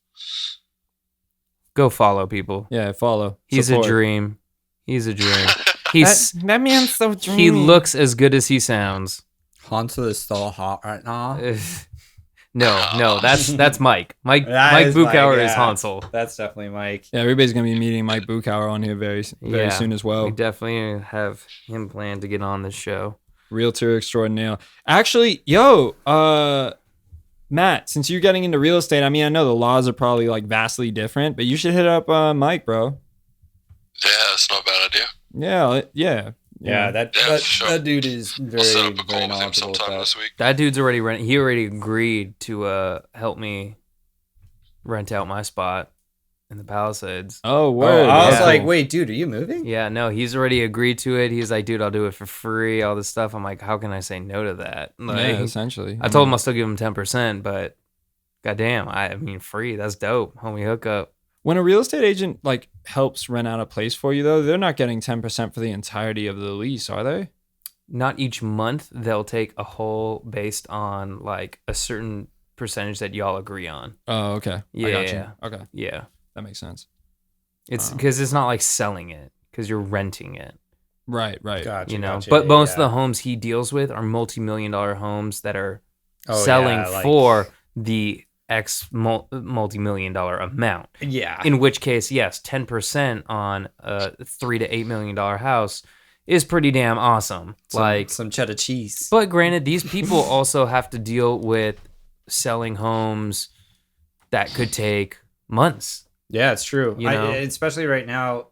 Go follow people. Yeah, follow. He's Support. a dream. He's a dream. He's That man's so he dreamy. looks as good as he sounds. Hansel is so hot right now. No, that's Mike. Mike That is Bukauer Mike, is yeah. Hansel. That's definitely Mike. Yeah, everybody's going to be meeting Mike Bukauer on here very Yeah, soon as well. We definitely have him planned to get on this show. Realtor extraordinaire. Actually, Matt, since you're getting into real estate, I mean, I know the laws are probably like vastly different, but you should hit up Mike, bro. Yeah, that's not a bad idea. Yeah. Yeah, that sure. that dude is I'll set very up a call very with him knowledgeable. with sometime that. this week. That dude's already he already agreed to help me rent out my spot in the Palisades. Oh, Oh, word. I was Yeah. like, wait, dude, are you moving? Yeah, no, he's already agreed to it. He's like, dude, I'll do it for free, all this stuff. I'm like, how can I say no to that? Like, Yeah, essentially. I told him I'll still give him 10%, but goddamn, I mean, free, that's dope. Homie hookup. When a real estate agent like helps rent out a place for you, though, they're not getting 10% for the entirety of the lease, are they? Not each month, they'll take a whole based on like a certain percentage that y'all agree on. Oh, okay. I got you. Okay, Yeah. that makes sense. It's because it's not like selling it, because you're renting it. Right. Gotcha, You know, gotcha, but most of yeah. the homes he deals with are multi-million-dollar homes that are Oh, selling yeah, like- for the multi-million-dollar amount. Yeah. In which case, yes, 10% on a $3 to $8 million house is pretty damn awesome. some cheddar cheese. But granted, these people also have to deal with selling homes that could take months. Yeah, it's true. You know? Especially right now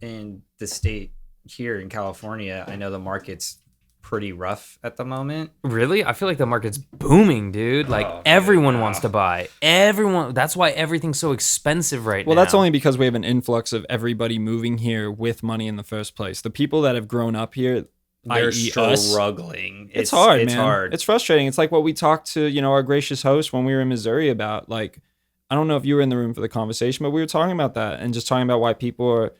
in the state here in California, I know the market's pretty rough at the moment. Really? I feel like the market's booming, dude. Like Oh, everyone dude, wants yeah. to buy. Everyone. That's why everything's so expensive right now. Well, that's only because we have an influx of everybody moving here with money in the first place. The people that have grown up here, They're i.e. us, struggling. it's hard, It's man. hard. It's frustrating. It's like what we talked to, our gracious host when we were in Missouri about. Like, I don't know if you were in the room for the conversation, but we were talking about that and just talking about why people are,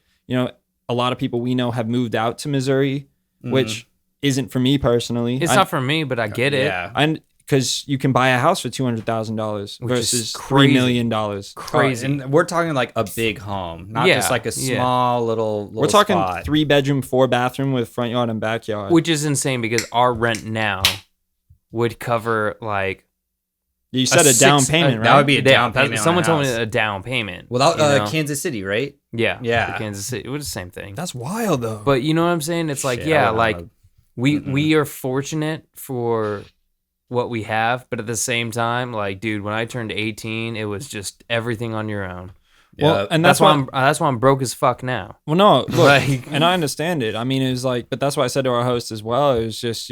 a lot of people we know have moved out to Missouri, which isn't for me personally. It's not for me, but I get it. Yeah. And because you can buy a house for $200,000 Which is versus crazy. $3 million. Crazy. And we're talking like a big home, not Yeah, just like a yeah. small little We're talking spot. 3-bedroom, 4-bathroom with front yard and backyard. Which is insane because our rent now would cover like You said a down six- payment, right? that would be a Yeah, down payment. Someone on a told me house. a down payment. Without you know? Kansas City, right? Yeah, Yeah. the Kansas City. It was the same thing. That's wild, though. But you know what I'm saying? It's like, Shit, I yeah, wouldn't like have- we are fortunate for what we have, but at the same time, like, dude, when I turned 18, it was just everything on your own. well, Yeah. and That's why I'm broke as fuck now. Well, no, look, Like- and I understand it. I mean, it was like, but that's why I said to our host as well. It was just,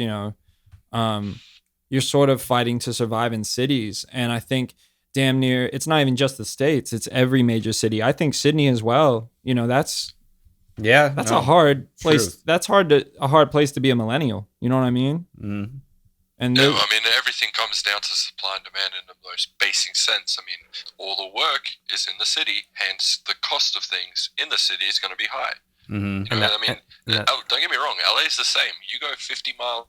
you're sort of fighting to survive in cities, and I think damn near, it's not even just the States; it's every major city. I think Sydney as well. That's no. a hard place. True. That's a hard place to be a millennial. You know what I mean? Mhm. And Yeah, there- I mean, everything comes down to supply and demand in the most basic sense. I mean, all the work is in the city, hence the cost of things in the city is going to be high. Mhm. You know, I mean, and that- don't get me wrong, LA is the same. You go 50 miles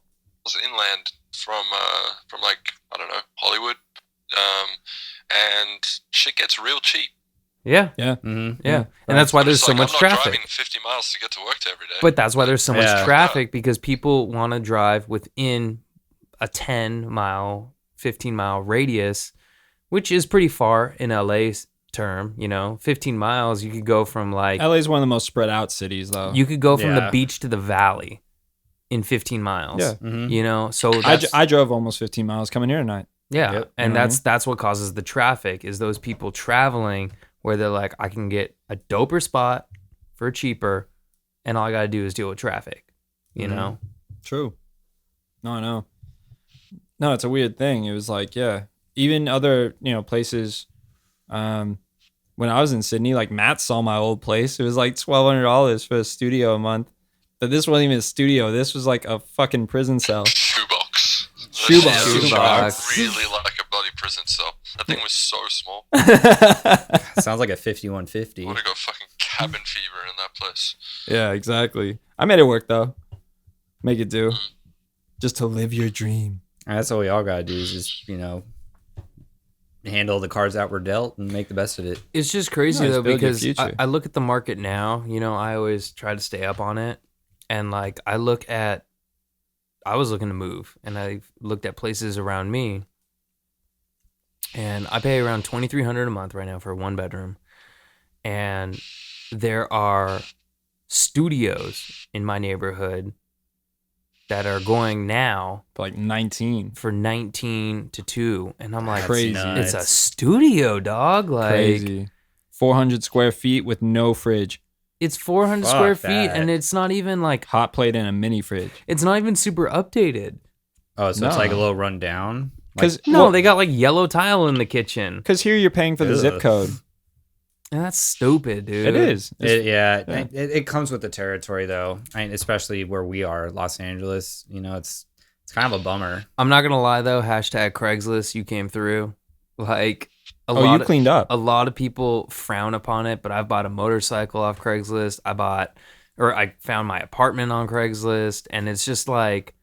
inland from like, I don't know, Hollywood, and shit gets real cheap. Yeah, Mhm. yeah, and that's why there's It's so like, much I'm not traffic. driving 50 miles to get to work every day. But that's why there's so much Yeah. traffic because people want to drive within a 10-mile, 15-mile radius, which is pretty far in LA's term. 15 miles, you could go from like LA is one of the most spread out cities, though. you could go from the Yeah. beach to the valley in 15 miles. Yeah. Mhm. So I, that's, I drove almost 15 miles coming here tonight. yeah, Yep. and You know that's what causes the traffic is those people traveling where they're like, I can get a doper spot for cheaper, and all I gotta do is deal with traffic. You Mhm. know. True. No, I know. No, it's a weird thing. It was like, yeah, even other, places. When I was in Sydney, like Matt saw my old place. It was like $1,200 for a studio a month. But this wasn't even a studio. This was like a fucking prison cell. Shoebox. Shoebox. Yeah, Shoebox. really like a bloody prison cell. That thing was so small. Sounds like a 5150. I would have got fucking cabin fever in that place. Yeah, exactly. I made it work though. Make it do. Just to live your dream. That's all we all gotta do is just handle the cards that were dealt and make the best of it. It's just crazy No, though it's build your because future. I look at the market now. I always try to stay up on it, and like I was looking to move, and I looked at places around me, and I pay around $2,300 a month right now for a 1-bedroom, and there are studios in my neighborhood that are going now Like 19. for 19 to 2, and I'm like, Crazy. it's a studio, dog. Like Crazy. 400 square feet with no fridge. it's 400 Fuck square feet, that. and it's not even like Hot plate and a mini fridge. it's not even super updated. Oh, so it's No. like a little rundown. Because No, they got like yellow tile in the kitchen, here you're paying for the zip Ugh. code. and that's stupid, dude. It is. Yeah. Yeah. It comes with the territory though. Especially where we are, Los Angeles. It's kind of a bummer. I'm not gonna lie though. #Craigslist, you came through. Like a Oh, lot you cleaned up. a lot of people frown upon it, but I've bought a motorcycle off Craigslist. I found my apartment on Craigslist, and it's just like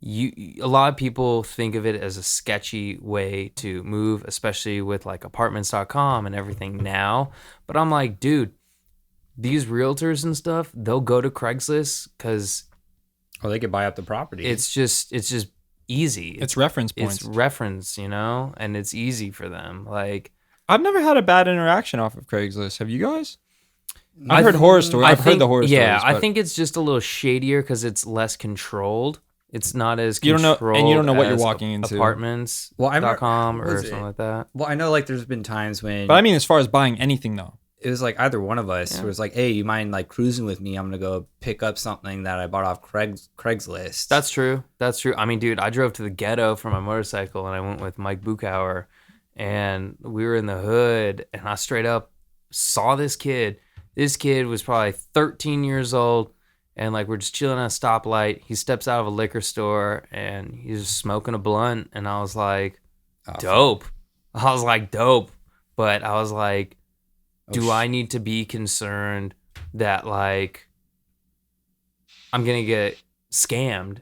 a lot of people think of it as a sketchy way to move, especially with like apartments.com and everything now. But I'm like, dude, these realtors and stuff, they'll go to Craigslist because Or they could buy up the property. it's just easy. It's reference points. It's reference, and it's easy for them. Like, I've never had a bad interaction off of Craigslist. Have you guys? I've heard horror stories. I've heard the horror stories. Yeah, I but think it's just a little shadier because it's less controlled. It's not as you don't controlled know, and you don't know what you're as walking into. Apartments.com or something like that. Well, I know like there's been times when But I mean, as far as buying anything though, it was like either one of us was like, hey, you mind like cruising with me? I'm gonna go pick up something that I bought off Craigslist. That's true. I mean, dude, I drove to the ghetto for my motorcycle and I went with Mike Buchauer and we were in the hood and I straight up saw this kid. This kid was probably 13 years old and like we're just chilling at a stoplight. He steps out of a liquor store and he's just smoking a blunt and I was like, dope. I was like, dope. But I was like, do I need to be concerned that like I'm gonna get scammed,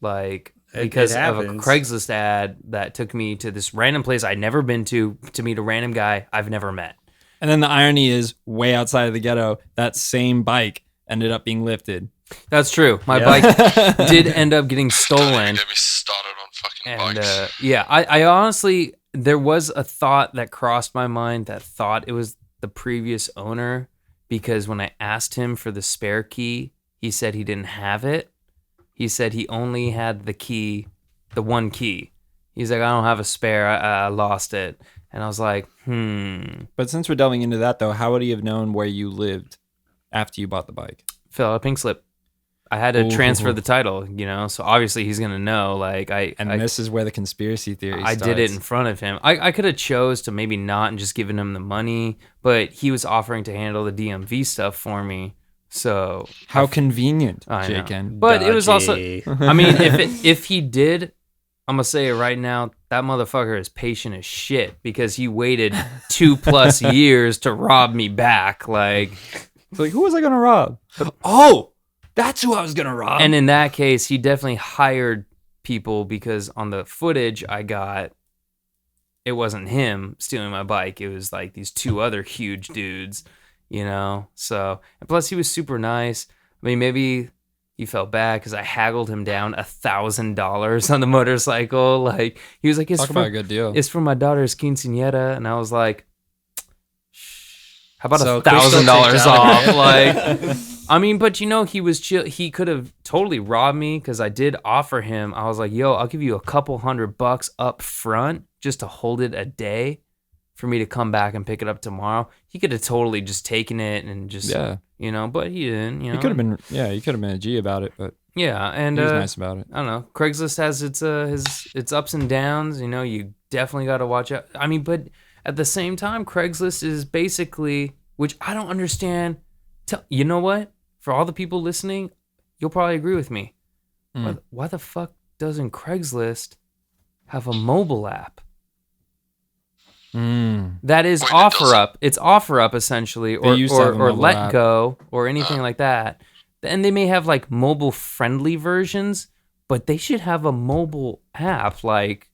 like because of a Craigslist ad that took me to this random place I'd never been to meet a random guy I've never met. and then the irony is, way outside of the ghetto, that same bike ended up being lifted. That's true. My bike did end up getting stolen. Get me started on fucking And bikes. I honestly, there was a thought that crossed my mind that thought it was the previous owner because when I asked him for the spare key, he said he didn't have it. He said he only had the key, the one key. He's like, I don't have a spare. I lost it. And I was like, But since we're delving into that though, how would he have known where you lived after you bought the bike? Fill out a pink slip. I had to transfer the title, so obviously he's gonna know. Like this is where the conspiracy theory starts. I did it in front of him. I could have chose to maybe not and just given him the money, but he was offering to handle the DMV stuff for me. So how convenient, I know. Jken. But it was also, I mean, if he did, I'm gonna say it right now, that motherfucker is patient as shit because he waited 2+ years to rob me back. Like, It's like, who was I gonna rob? That's who I was gonna rob. and in that case, he definitely hired people because on the footage I got, it wasn't him stealing my bike. It was like these two other huge dudes, So, and plus he was super nice. I mean, maybe he felt bad because I haggled him down $1,000 on the motorcycle. Like he was like, Talk about a good deal. It's for my daughter's quinceañera, and I was like, how about So $1,000 off? Like, I mean, but he was chill. He could have totally robbed me because I did offer him. I was like, yo, I'll give you a couple $100 up front just to hold it a day for me to come back and pick it up tomorrow. He could have totally just taken it and just, but he didn't, He could have been, he could have been a G about it, but yeah, and he was nice about it. I don't know. Craigslist has its ups and downs. You definitely got to watch out. I mean, but at the same time, Craigslist is basically, which I don't understand. You know what? For all the people listening, you'll probably agree with me. Why the fuck doesn't Craigslist have a mobile app? That is OfferUp. It's OfferUp essentially, or Let app. Go, or anything like that. And they may have like mobile friendly versions, but they should have a mobile app. Like,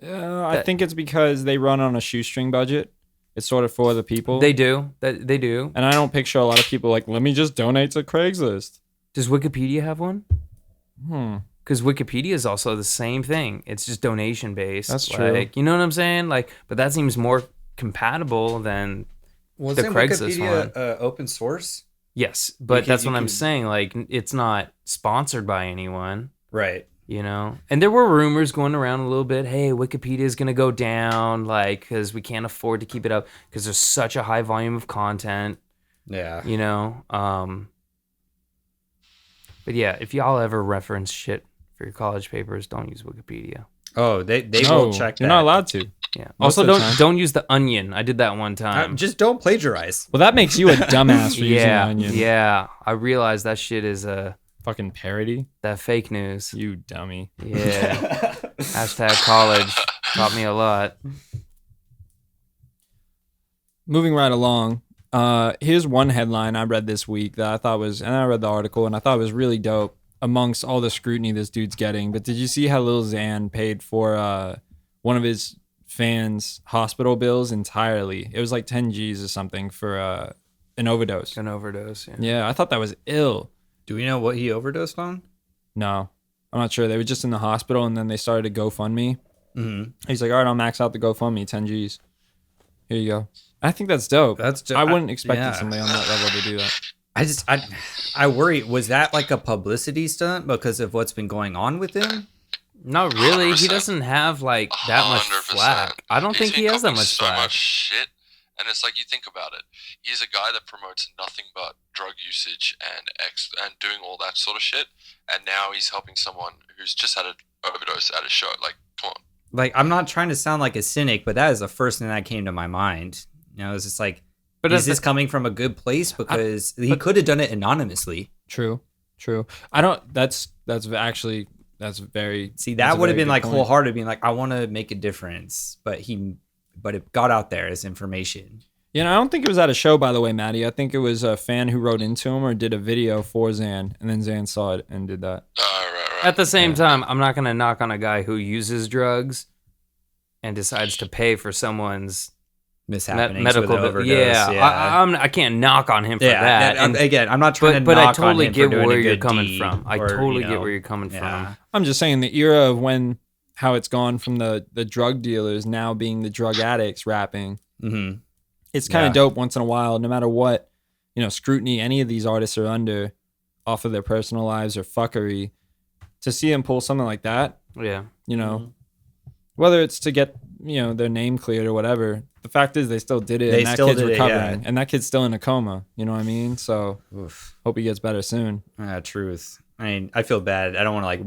I think it's because they run on a shoestring budget. It's sort of for the people. they do. They do. And I don't picture a lot of people like, let me just donate to Craigslist. Does Wikipedia have one? Because Wikipedia is also the same thing. It's just donation based. That's true. Like, you know what I'm saying? Like, but that seems more compatible than the Craigslist one. Open source? Yes, but that's what I'm can- saying. Like, it's not sponsored by anyone. Right. And there were rumors going around a little bit. Hey, Wikipedia is gonna go down, like, because we can't afford to keep it up because there's such a high volume of content. Yeah. But yeah, if y'all ever reference shit for your college papers, don't use Wikipedia. Oh, they No, will check that. You're not allowed to. Yeah. Most Also, of the time. don't use the Onion. I did that one time. Just don't plagiarize. Well, that makes you a dumbass for using yeah, Onion. yeah. I realized that shit is Fucking parody. that fake news. You dummy. Yeah. Hashtag college taught me a lot. Moving right along. Here's one headline I read this week that I thought was, and I read the article and I thought it was really dope amongst all the scrutiny this dude's getting. But did you see how Lil Xan paid for one of his fans' hospital bills entirely? It was like 10 G's or something for an overdose. An overdose. Yeah. Yeah, I thought that was ill. Do we know what he overdosed on? No, I'm not sure. They were just in the hospital, and then they started a GoFundMe. Mm-hmm. He's like, all right, I'll max out the GoFundMe, 10 G's. Here you go. I think that's dope. I wouldn't expect somebody on that level to do that. I worry. Was that like a publicity stunt because of what's been going on with him? Not really. 100%. He doesn't have like that much 100%. flack. I don't think he has that much so flack. much shit, and it's like you think about it. He's a guy that promotes nothing but drug usage and doing all that sort of shit, and now he's helping someone who's just had an overdose at a show. Like, come on. Like, I'm not trying to sound like a cynic, but that is the first thing that came to my mind. You know, it's just like, But is this coming from a good place? Because he could have done it anonymously. True. I don't. That's very. See, that's that a would have very been good like point. wholehearted, being like, I want to make a difference, but it got out there as information. You know, I don't think it was at a show, by the way, Matty. I think it was a fan who wrote into him or did a video for Xan, and then Xan saw it and did that. Right. At the same time, I'm not gonna knock on a guy who uses drugs and decides to pay for someone's Mishappenings medical with overdose. I can't knock on him for that. And again, I'm not trying to but I knock totally on him get for doing where a you're good coming deed from. I or, totally you know, get where you're coming yeah. from. I'm just saying the era of how it's gone from the drug dealers now being the drug addicts rapping. Mm-hmm. It's kind of Yeah. dope once in a while, no matter what, scrutiny any of these artists are under off of their personal lives or fuckery, to see them pull something like that, Yeah. whether it's to get, their name cleared or whatever. The fact is they still did it, They and that still kid's did it, recovering, yeah. and that kid's still in a coma. You know what I mean? So hope he gets better soon. Truth. I mean, I feel bad. I don't want to like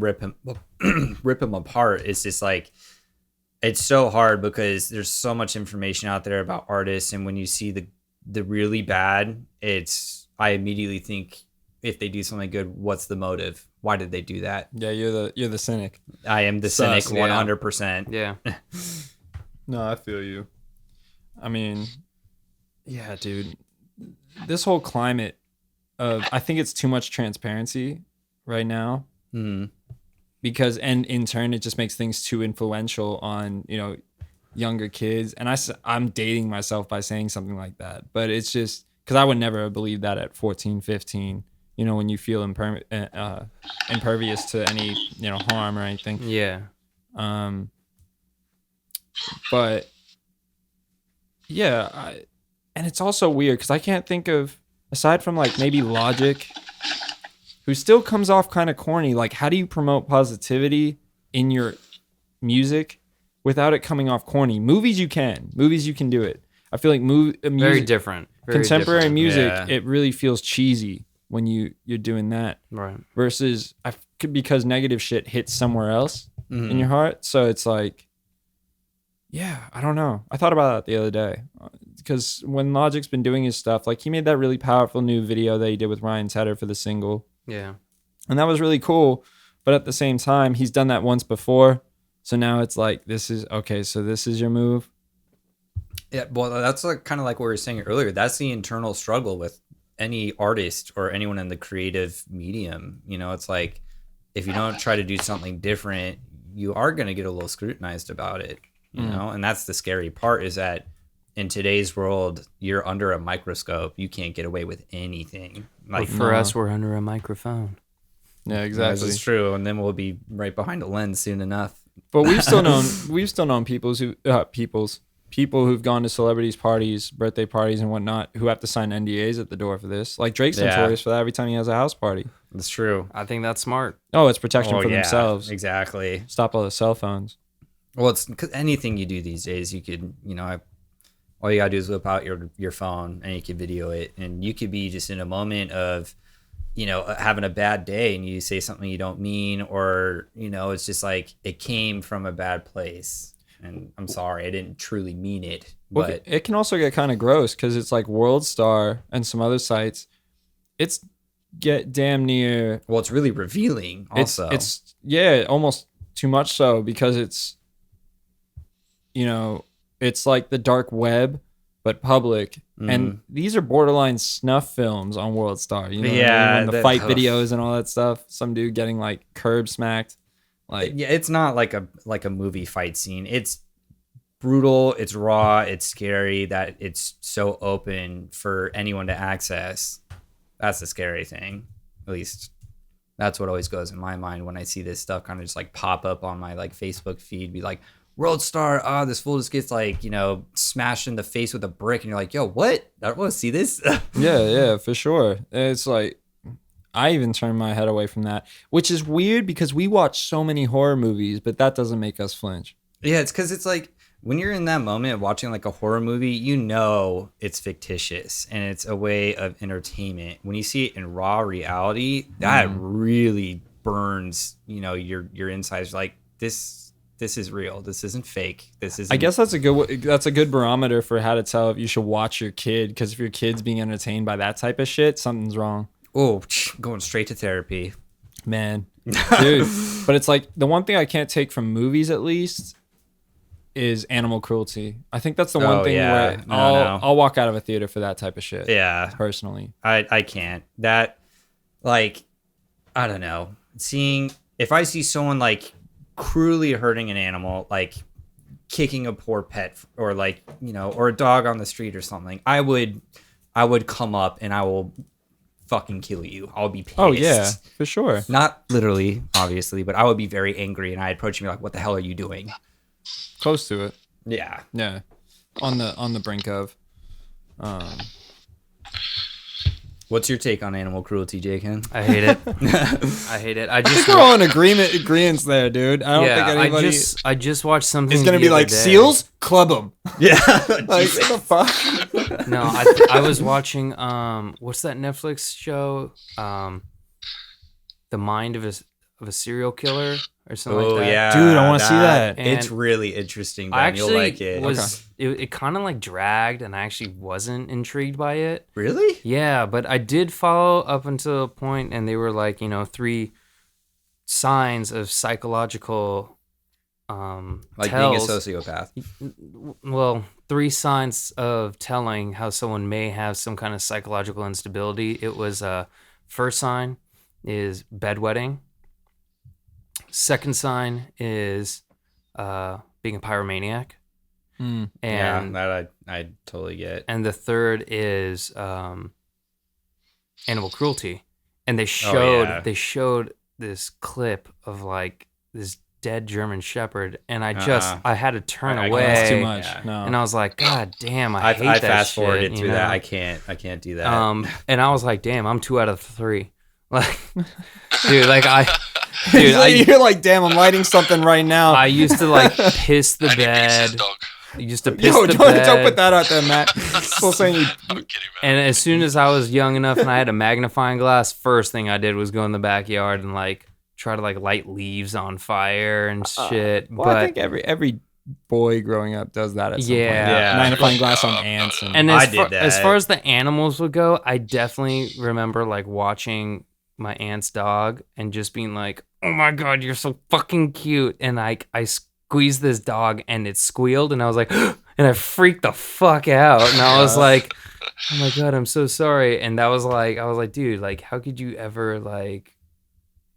rip him apart. It's just like, it's so hard because there's so much information out there about artists, and when you see the really bad, I immediately think, if they do something good, what's the motive? Why did they do that? Yeah, you're the cynic. I am the Sus, cynic 100%. Yeah. No, I feel you. I mean, yeah, dude. This whole climate of, I think it's too much transparency right now. Mm-hmm. Because, and in turn, it just makes things too influential on, younger kids. And I'm dating myself by saying something like that. But it's just, because I would never have believed that at 14, 15, when you feel impervious to any, harm or anything. Yeah. But yeah, and it's also weird because I can't think of, aside from like maybe Logic, who still comes off kind of corny. Like, how do you promote positivity in your music without it coming off corny? Movies you can do it. I feel like music, Very different. Very contemporary different. music, Yeah. it really feels cheesy when you're doing that. Right. Versus because negative shit hits somewhere else Mm-hmm. in your heart. So it's like, yeah, I don't know. I thought about that the other day because when Logic's been doing his stuff, like he made that really powerful new video that he did with Ryan Tedder for the single. Yeah. And that was really cool. But at the same time, he's done that once before. So now it's like, this is your move. Yeah, well, that's kind of like what we were saying earlier. That's the internal struggle with any artist or anyone in the creative medium. It's like, if you don't try to do something different, you are going to get a little scrutinized about it. You know, and that's the scary part, is that in today's world, you're under a microscope. You can't get away with anything. Like, But for us, we're under a microphone. Yeah, exactly. This is true, and then we'll be right behind a lens soon enough. But we've still known people who've gone to celebrities' parties, birthday parties, and whatnot, who have to sign NDAs at the door for this. Like Drake's notorious for that every time he has a house party. That's true. I think that's smart. Oh, it's protection for yeah, themselves. Exactly. Stop all the cell phones. Well, it's 'cause anything you do these days, you could, all you gotta do is whip out your phone and you can video it, and you could be just in a moment of, having a bad day and you say something you don't mean, or it's just like it came from a bad place, and I'm sorry, I didn't truly mean it. Well, But it can also get kind of gross because it's like World Star and some other sites. It's get damn near. well, it's really revealing. Also, It's almost too much so because it's. It's like the dark web, but public. And these are borderline snuff films on World Star. You know, Yeah, when the that- fight videos and all that stuff. Some dude getting like curb smacked. Like, yeah, it's not like a movie fight scene. It's brutal, it's raw, it's scary, that it's so open for anyone to access. That's the scary thing. At least that's what always goes in my mind when I see this stuff kind of just like pop up on my like Facebook feed, be like, World Star, this fool just gets like, smashed in the face with a brick, and you're like, yo, what? I don't want to see this. Yeah, for sure. It's like, I even turn my head away from that, which is weird because we watch so many horror movies, but that doesn't make us flinch. Yeah, it's because it's like when you're in that moment of watching like a horror movie, it's fictitious and it's a way of entertainment. When you see it in raw reality, that really burns, your insides. Like this is real. This isn't fake. This isn't. I guess that's a good barometer for how to tell if you should watch your kid, because if your kid's being entertained by that type of shit, something's wrong. Oh, going straight to therapy, man, dude. But it's like the one thing I can't take from movies, at least, is animal cruelty. I think that's the one thing where I'll walk out of a theater for that type of shit. Yeah, personally, I can't. That, like, I don't know. If I see someone like cruelly hurting an animal, like kicking a poor pet, or like or a dog on the street or something, I would come up and I will fucking kill you. I'll be pissed. Oh yeah, for sure. Not literally, obviously, but I would be very angry, and I'd approach me like, "What the hell are you doing?" Close to it. Yeah. On the brink of. What's your take on animal cruelty, Jken? I hate it. I hate it. I think we're all in agreements there, dude. I don't think anybody. I just watched something. It's gonna be like seals, club them. Yeah. Like what the fuck? No, I was watching what's that Netflix show? The Mind of a Serial Killer or something like that. Yeah, dude, I want to see that. It's really interesting. Ben. I actually You'll like it. It kind of like dragged, and I actually wasn't intrigued by it. Really? Yeah, but I did follow up until a point, and they were like, 3 signs of psychological like tells. being a sociopath. Well, 3 signs of telling how someone may have some kind of psychological instability. It was first sign is bedwetting. Second sign is being a pyromaniac. Mm. And that I totally get. And the third is animal cruelty. And they showed this clip of like this dead German Shepherd, and I had to turn away. That's too much. Yeah. No. And I was like, God damn, I hate that shit. I fast forwarded through that. I can't do that. And I was like, damn, I'm 2 out of 3. Like, dude, you're like, damn, I'm lighting something right now. I used to like piss the bed. I used to piss the bed. Don't put that out there, Matt. Still saying you. I'm kidding, man. And as soon as I was young enough and I had a magnifying glass, first thing I did was go in the backyard and like try to like light leaves on fire and shit. Well, I think every boy growing up does that at some point. Yeah. Magnifying glass on ants. And as far as the animals would go, I definitely remember like watching my aunt's dog and just being like, oh my God, you're so fucking cute. And I squeezed this dog and it squealed, and I was like, and I freaked the fuck out. And I was like, oh my God, I'm so sorry. And I was like, dude, like, how could you ever like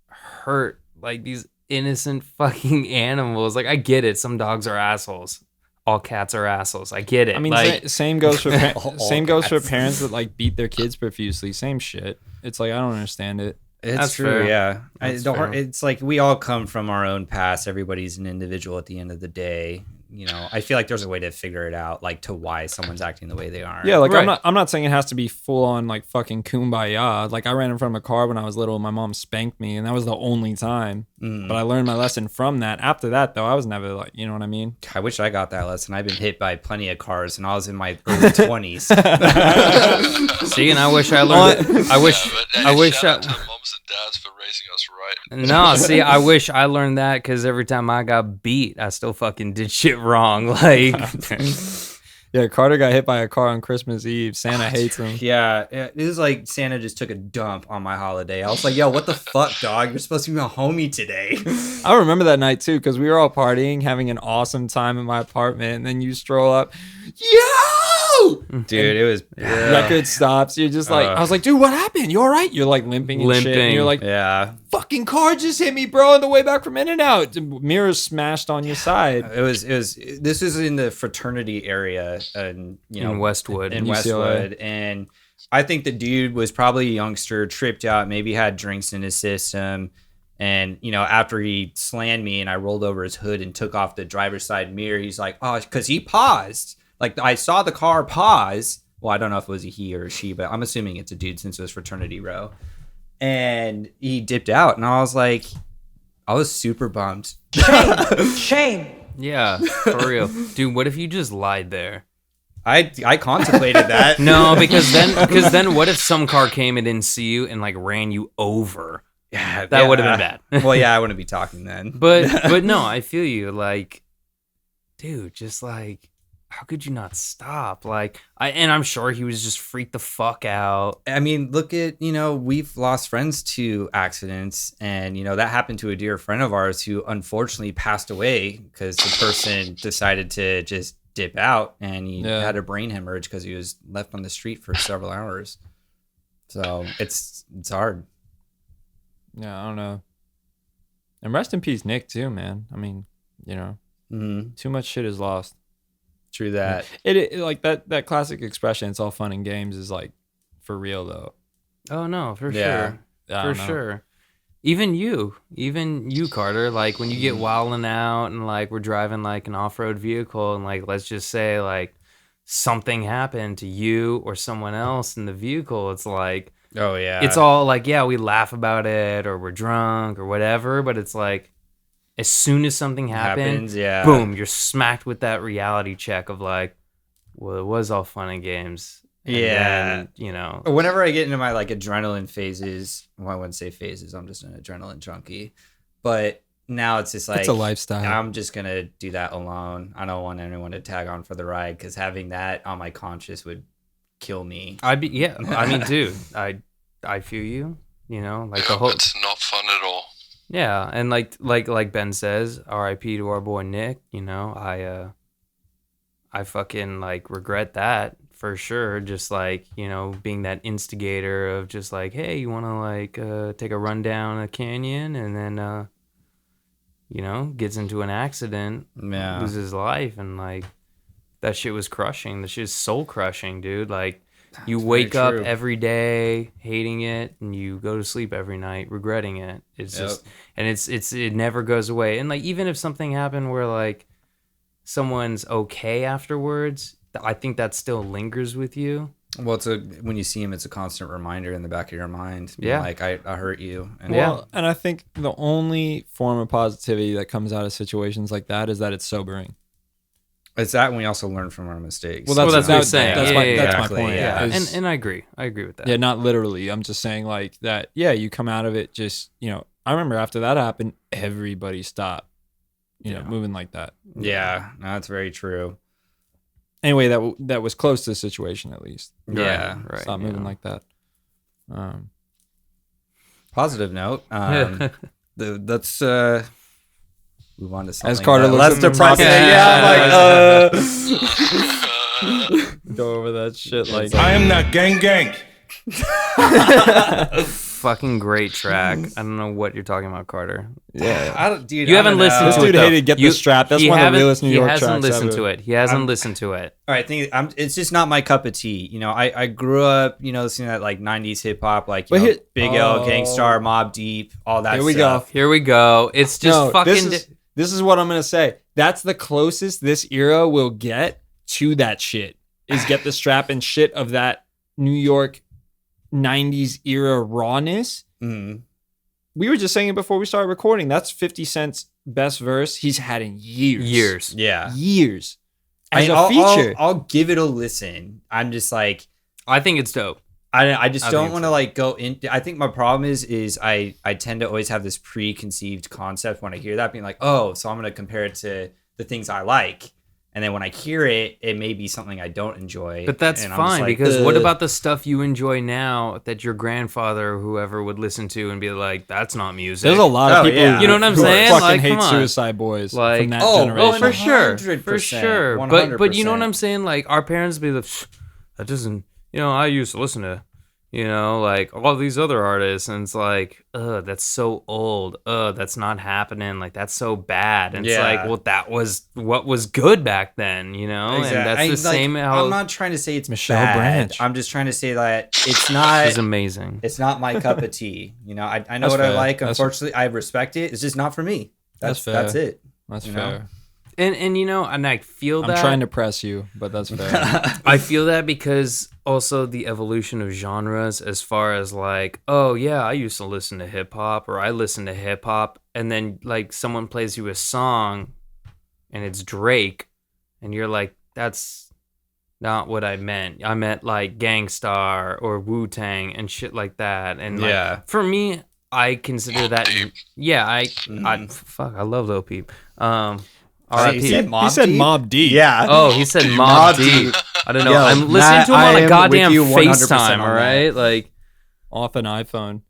hurt like these innocent fucking animals? Like, I get it. Some dogs are assholes. All cats are assholes. I get it. I mean, like, same goes for parents that like beat their kids profusely. Same shit. It's like, I don't understand it. It's true, fair. Yeah. It's like we all come from our own past. Everybody's an individual at the end of the day. I feel like there's a way to figure it out, like to why someone's acting the way they are. Yeah, like right. I'm not saying it has to be full on like fucking kumbaya. Like I ran in front of a car when I was little and my mom spanked me, and that was the only time. But I learned my lesson from that. After that though, I was never like, you know what I mean? I wish I got that lesson. I've been hit by plenty of cars and I was in my early 20s. See, and I wish I learned shout out to moms and dads for raising us right. No, see, I wish I learned that, because every time I got beat, I still fucking did shit wrong. Like, yeah, Carter got hit by a car on Christmas Eve. Santa hates him. Yeah, it was like Santa just took a dump on my holiday. I was like, yo, what the fuck, dog? You're supposed to be my homie today. I remember that night too, because we were all partying, having an awesome time in my apartment, and then you stroll up, yo! Dude, it was record stops. You're just like, I was like, dude, what happened? You all right? You're like limping and shit. And you're like, fucking car just hit me, bro, on the way back from In-N-Out. Mirrors smashed on your side. This is in the fraternity area, and in Westwood. In Westwood, and I think the dude was probably a youngster, tripped out, maybe had drinks in his system. And, after he slammed me and I rolled over his hood and took off the driver's side mirror, he's like, oh, because he paused. Like, I saw the car pause. Well, I don't know if it was a he or a she, but I'm assuming it's a dude since it was fraternity row. And he dipped out. And I was like, I was super bummed. Shame. Yeah, for real. Dude, what if you just lied there? I contemplated that. No, because then what if some car came and didn't see you and like ran you over? Yeah, that would have been bad. Well, yeah, I wouldn't be talking then. But no, I feel you. Like, dude, just like, how could you not stop? Like, I'm sure he was just freaked the fuck out. I mean, look at, we've lost friends to accidents, and that happened to a dear friend of ours who unfortunately passed away because the person decided to just dip out, and he had a brain hemorrhage because he was left on the street for several hours. So it's hard. Yeah, I don't know. And rest in peace, Nick, too, man. I mean, too much shit is lost. True that. It like that classic expression, it's all fun and games, is like for real, though. Oh, no, for sure. For sure. Even you, Carter, like when you get wilding out and like we're driving like an off-road vehicle and like, let's just say like something happened to you or someone else in the vehicle. It's like, oh yeah, it's all like, yeah, we laugh about it or we're drunk or whatever, but it's like as soon as something happens, boom, you're smacked with that reality check of like, well, it was all fun and games. And then, whenever I get into my like adrenaline phases, well, I wouldn't say phases, I'm just an adrenaline junkie, but now it's just like, it's a lifestyle. I'm just gonna do that alone. I don't want anyone to tag on for the ride because having that on my conscience would kill me. I mean, dude, I feel you. Like the whole. It's not fun at all. Yeah, and like Ben says, R.I.P. to our boy Nick. I fucking like regret that for sure. Just like being that instigator of just like, hey, you want to like take a run down a canyon, and then gets into an accident, loses his life, and like. That shit was crushing. That shit is soul crushing, dude. Like, you wake up every day hating it, and you go to sleep every night regretting it. It's just, and it never goes away. And like, even if something happened where like someone's okay afterwards, I think that still lingers with you. Well, when you see him, it's a constant reminder in the back of your mind. Like I hurt you. And and I think the only form of positivity that comes out of situations like that is that it's sobering. It's that, and we also learn from our mistakes. Well, that's what I'm saying. That's my point. Yeah. And I agree. I agree with that. Yeah, not literally. I'm just saying like that. Yeah, you come out of it just, I remember after that happened, everybody stopped, moving like that. Yeah, no, that's very true. Anyway, that was close to the situation at least. Yeah, right. Stop moving like that. Positive note. Let's move on to something as Carter less depressing. Go over that shit like I am not gang. Fucking great track. I don't know what you're talking about, Carter. Yeah, you haven't listened to it. This dude hated Get the Strap. That's one of the realest New York tracks. He hasn't listened ever. to it. He hasn't listened to it. All right, it's just not my cup of tea. I grew up, listening to that like '90s hip hop, like Big L, Gangstar, Mobb Deep, all that. Here we go. It's just fucking. This is what I'm gonna say. That's the closest this era will get to that shit. Is Get the Strap and shit of that New York 90s era rawness. Mm-hmm. We were just saying it before we started recording. That's 50 Cent's best verse he's had in years. Yeah. Years. As a feature. I'll give it a listen. I'm just like, I think it's dope. I just don't want to like go in. I think my problem is I tend to always have this preconceived concept when I hear that, being like, oh, so I'm going to compare it to the things I like. And then when I hear it, it may be something I don't enjoy. But that's fine, like, because what about the stuff you enjoy now that your grandfather or whoever would listen to and be like, that's not music? There's a lot of people you know what I'm saying? Fucking like, hate Suicide Boys from that generation. Oh, for sure. 100%, For sure. But you know what I'm saying? Like, our parents would be like, that doesn't, I used to listen to, like all these other artists, and it's like, that's so old. That's not happening. Like, that's so bad. And it's like, well, that was what was good back then, And that's the same. I'm not trying to say it's Michelle bad. Branch. I'm just trying to say that it's not. It's amazing. It's not my cup of tea. I know That's what I fair. like. That's- Unfortunately, I respect it. It's just not for me. That's fair. That's it. That's You fair. know? And I feel that. I'm trying to press you, but that's fair. I feel that because also the evolution of genres, as far as like, oh yeah, I used to listen to hip hop, or I listen to hip hop, and then like someone plays you a song and it's Drake, and you're like, that's not what I meant. I meant like Gangstar or Wu-Tang and shit like that. And like, for me, I consider that. Yeah, I fuck, I love Lil Peep. He said He said Mob Deep. Yeah. Oh, he said Mob Deep. I don't know. Yo, I'm listening Matt, to him I on am a with goddamn you 100% FaceTime, on all right? Like, Off an iPhone.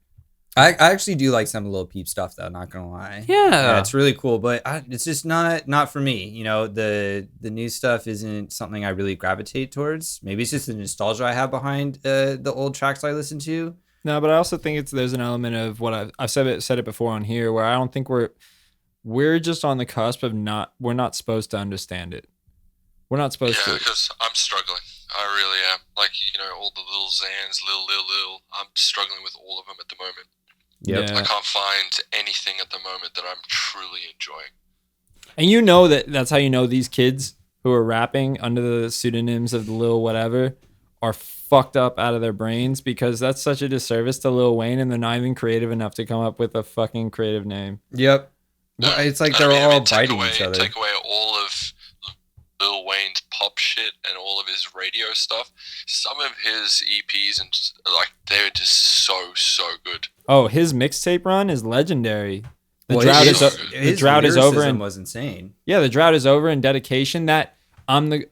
I actually do like some Lil Peep stuff though. Not gonna lie. yeah. It's really cool, but it's just not for me. The new stuff isn't something I really gravitate towards. Maybe it's just the nostalgia I have behind the old tracks I listen to. No, but I also think there's an element of what I've said it before on here, where I don't think we're just on the cusp of we're not supposed to understand it. We're not supposed Yeah, to. because I'm struggling. I really am. Like, all the Lil Xans, Lil. I'm struggling with all of them at the moment. Yep. Yeah. I can't find anything at the moment that I'm truly enjoying. And that's how you know these kids who are rapping under the pseudonyms of the Lil whatever are fucked up out of their brains, because that's such a disservice to Lil Wayne, and they're not even creative enough to come up with a fucking creative name. Yep. Well, it's like they're all biting each other. Take away all of Lil Wayne's pop shit and all of his radio stuff. Some of his EPs and they're just so good. Oh, his mixtape run is legendary. The Well, drought his is over, lyricism and was insane. yeah, the drought is over, and dedication. That I'm the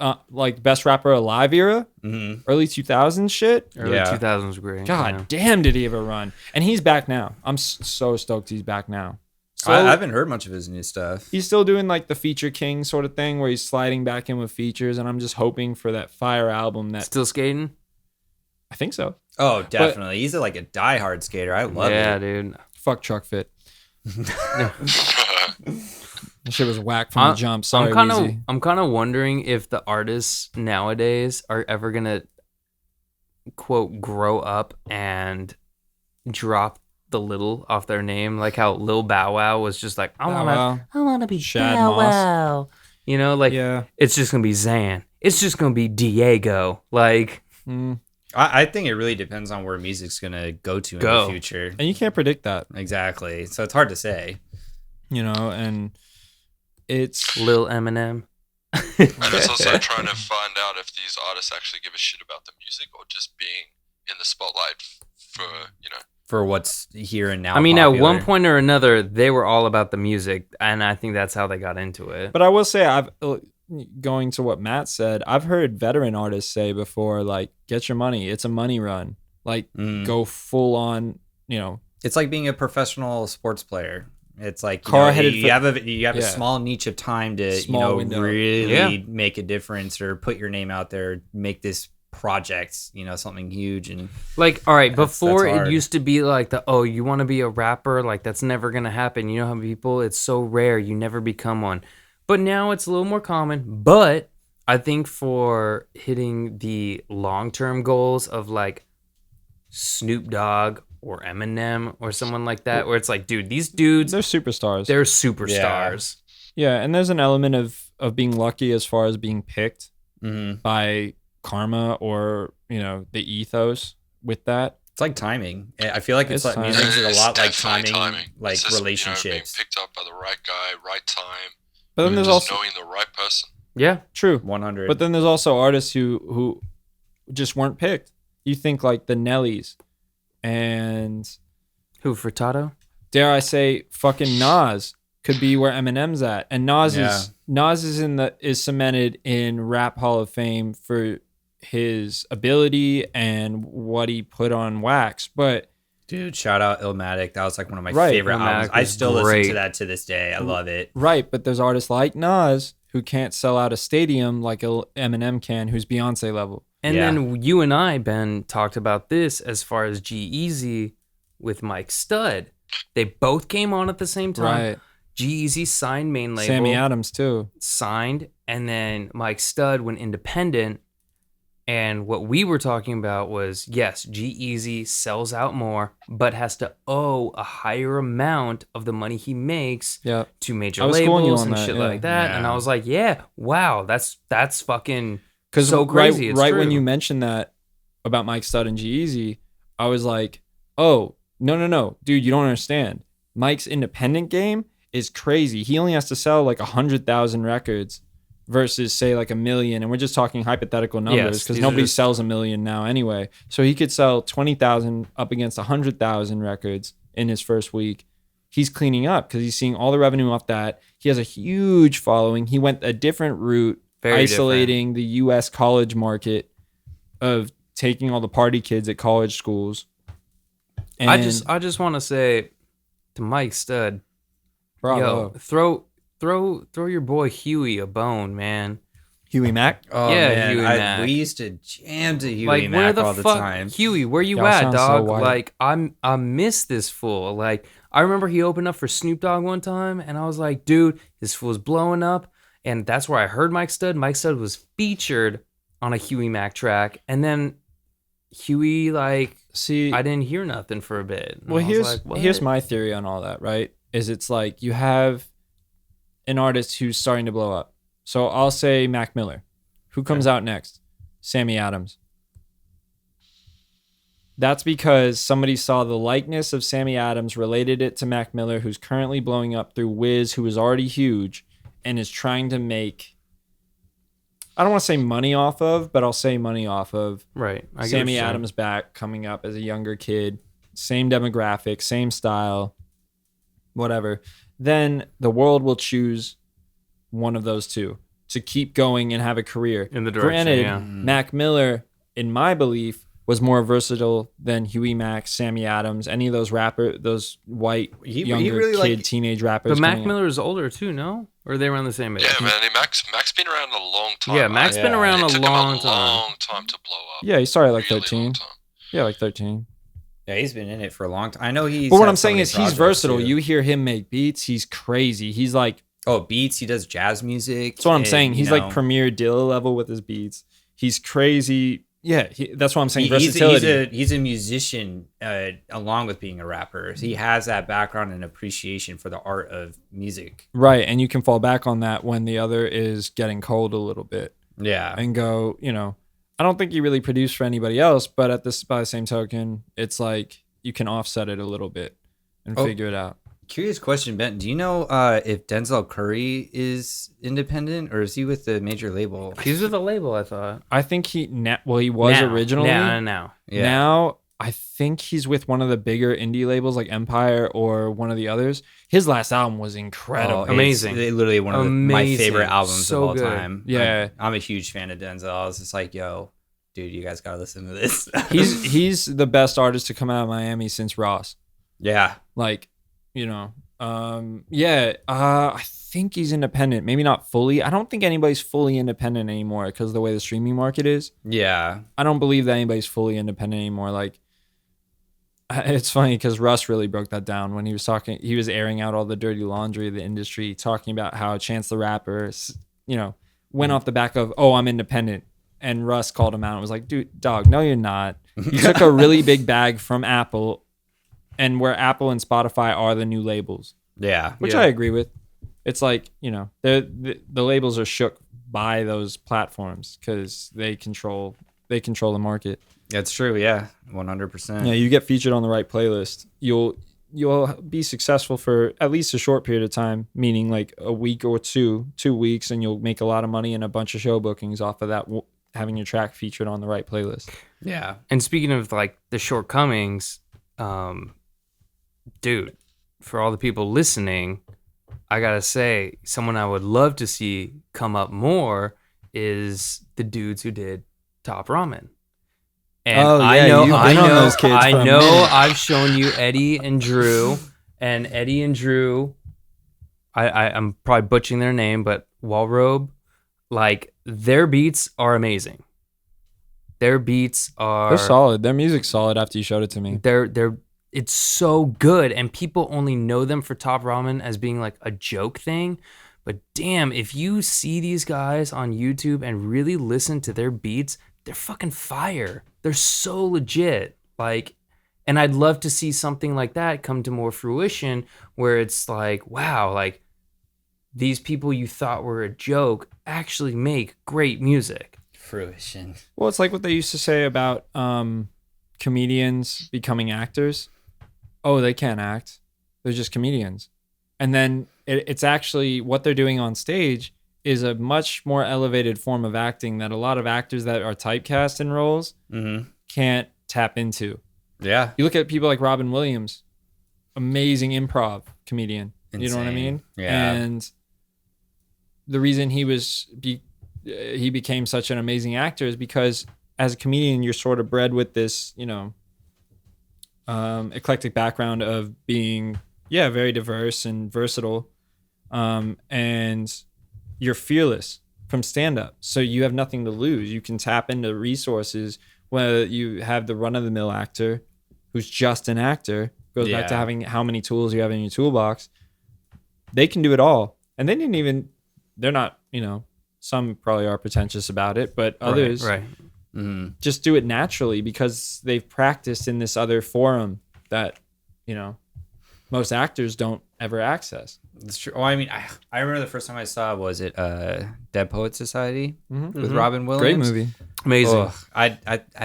best rapper alive era, Mm-hmm. early 2000s shit. Early Yeah. 2000s great. God yeah. damn, did he ever run? And he's back now. I'm so stoked he's back now. So I haven't heard much of his new stuff. he's still doing like the feature king sort of thing, where he's sliding back in with features, and I'm just hoping for that fire album. That Still skating? I think so. Oh, definitely. He's like a diehard skater. I love Yeah, it. dude. Fuck Truck Fit. That shit was whack from the jump. Sorry, Weezy. I'm kind of wondering if the artists nowadays are ever gonna quote grow up and drop the little off their name, like how Lil Bow Wow was just like, I wanna be Shad Bow Moss. Wow. Like Yeah. it's just gonna be Xan. It's just gonna be Diego. Like, Mm. I think it really depends on where music's going to go to in the future. And you can't predict that, Exactly. So it's hard to say. and it's Lil Eminem. And it's also trying to find out if these artists actually give a shit about the music or just being in the spotlight for, For what's here and now. I mean, popular. at one point or another, they were all about the music, and I think that's how they got into it. But I will say, going to what Matt said, I've heard veteran artists say before, like, get your money. It's a money run. Like, go full on, It's like being a professional sports player. It's like Car-headed you have a yeah. small niche of time to Small window. really make a difference or put your name out there, make this project something huge. And Like, all right, That's before it hard. used to be like you want to be a rapper, like that's never gonna happen. You know how people, it's so rare, you never become one. But now it's a little more common. But I think for hitting the long-term goals of like Snoop Dogg or Eminem or someone like that, where it's like, dude, these dudes, they're superstars. they're superstars. Yeah, and there's an element of being lucky as far as being picked mm-hmm. by karma or, the ethos with that. It's like timing. I feel like it's It's like timing. music's a lot like definitely timing, like It's just, relationships. being picked up by the right guy, right time, But then there's just also knowing the right person. Yeah. true. 100. But then there's also artists who just weren't picked. You think like the Nellies and Who, Furtado? dare I say fucking Nas could be where Eminem's at. And Nas is cemented in Rap Hall of Fame for his ability and what he put on wax. But Dude, shout out Illmatic. That was like one of my Right. favorite Illmatic albums. I was still listen great. to that to this day. I love it. right, but there's artists like Nas who can't sell out a stadium like Eminem can, who's Beyonce level. And then you and I, Ben, talked about this as far as G-Eazy with Mike Stud. They both came on at the same time. Right. G-Eazy signed main label. Sammy Adams too. Signed, and then Mike Stud went independent. And what we were talking about was, yes, G-Eazy sells out more, but has to owe a higher amount of the money he makes Yeah. to major I was schooling you labels on and that, shit yeah. like that. Yeah. And I was like, yeah, wow, that's fucking Because so crazy. It's right true. when you mentioned that about Mike Stud and G-Eazy, I was like, oh, no, dude, you don't understand. Mike's independent game is crazy. He only has to sell like 100,000 records versus say like 1 million. And we're just talking hypothetical numbers because these are nobody just- sells 1 million now anyway. So he could sell 20,000 up against 100,000 records in his first week. He's cleaning up because he's seeing all the revenue off that. He has a huge following. He went a different route, Very isolating the U.S. college market of taking all the party kids at college schools. And I just want to say to Mike Stud, bravo. yo, throw your boy Huey a bone, man. Huey Mack. Oh, Yeah, man. Huey Mack. We used to jam to Huey Like, where Mack the all the fuck, time. Huey? Where you Y'all at, sound so dog? white. Like, I miss this fool. Like, I remember he opened up for Snoop Dogg one time, and I was like, dude, this fool's blowing up. And that's where I heard Mike Stud. Mike Stud was featured on a Huey Mack track, and then Huey, like, See, I didn't hear nothing for a bit. And well, I was like, here's what? my theory on all that, right? Is it's like you have an artist who's starting to blow up. So I'll say Mac Miller. Who comes out next? Sammy Adams. That's because somebody saw the likeness of Sammy Adams, related it to Mac Miller, who's currently blowing up through Wiz, who is already huge, and is trying to make, I don't want to say money off of, but I'll say money off of Right. I get what Sammy you're saying. Adams back, coming up as a younger kid, same demographic, same style, whatever. Then the world will choose one of those two to keep going and have a career. In the direction, Granted, yeah. Mac Miller, in my belief, was more versatile than Huey Mack, Sammy Adams, any of those those white He younger really, kid, teenage rappers. But Mac coming up. Miller is older too, no? Or are they around the same age? Yeah, man. Mac's been around a long time. Yeah, Mac's been Yeah. around It a took him long a time. long time to blow up. Yeah, he started at like Really 13. long time. Yeah, like 13. Yeah, he's been in it for a long time. I know he's. But what had I'm so saying many is he's projects, versatile. too. You hear him make beats, he's crazy. He's like, Beats. He does jazz music. that's what I'm and, saying. you He's know, like Premier Dilla level with his beats. He's crazy. Yeah, that's what I'm saying. he's Versatility. a musician along with being a rapper. He has that background and appreciation for the art of music. Right, and you can fall back on that when the other is getting cold a little bit Yeah. and go, I don't think you really produce for anybody else, but by the same token, it's like you can offset it a little bit and figure it out. Curious question, Ben. Do you know if Denzel Curry is independent or is he with the major label? He's with a label, I thought. I think he was originally. Now. Yeah. Now I think he's with one of the bigger indie labels like Empire or one of the others. His last album was incredible. it's Amazing. literally one of my Amazing. favorite albums So of all good. time. Yeah. I'm a huge fan of Denzel. I was just like, yo, dude, you guys gotta listen to this. He's the best artist to come out of Miami since Ross. yeah. Like, I think he's independent. Maybe not fully. I don't think anybody's fully independent anymore because of the way the streaming market is. Yeah. I don't believe that anybody's fully independent anymore. Like, it's funny because Russ really broke that down when he was talking. He was airing out all the dirty laundry of the industry, talking about how Chance the Rapper, went off the back of, oh, I'm independent. And Russ called him out and was like, dude, dog, no, you're not. You took a really big bag from Apple, and where Apple and Spotify are the new labels, Yeah. which I agree with. It's like, the labels are shook by those platforms because they control the market. That's true. Yeah. 100%. Yeah, you get featured on the right playlist, you'll be successful for at least a short period of time, meaning like a week or 2 weeks, and you'll make a lot of money and a bunch of show bookings off of that, having your track featured on the right playlist. Yeah. And speaking of like the shortcomings, dude, for all the people listening, I gotta say, someone I would love to see come up more is the dudes who did Top Ramen. And Oh, yeah, I know, you've I been on know, those kids for a I know. minute. I've shown you Eddie and Drew, and Eddie and Drew. I'm probably butchering their name, but Walrobe, like their beats are amazing. Their beats are They're solid. Their music's solid after you showed it to me. They're it's so good, and people only know them for Top Ramen as being like a joke thing. But damn, if you see these guys on YouTube and really listen to their beats, they're fucking fire. They're so legit. Like, and I'd love to see something like that come to more fruition where it's like, wow, like these people you thought were a joke actually make great music. Fruition. Well, it's like what they used to say about comedians becoming actors. Oh, they can't act. They're just comedians. And then it's actually what they're doing on stage is a much more elevated form of acting that a lot of actors that are typecast in roles can't tap into. Yeah. You look at people like Robin Williams, amazing improv comedian. Insane. You know what I mean? Yeah. And the reason he became such an amazing actor is because as a comedian, you're sort of bred with this, you know, eclectic background of being, very diverse and versatile. And you're fearless from stand-up. So you have nothing to lose. You can tap into resources, whether you have the run-of-the-mill actor who's just an actor, goes back to having how many tools you have in your toolbox. They can do it all. And they're not, you know, some probably are pretentious about it, but others just do it naturally because they've practiced in this other forum that, you know, most actors don't ever access. That's true. Oh, I mean, I remember the first time I saw, was it Dead Poets Society with Robin Williams? Great movie. Amazing. Oh, I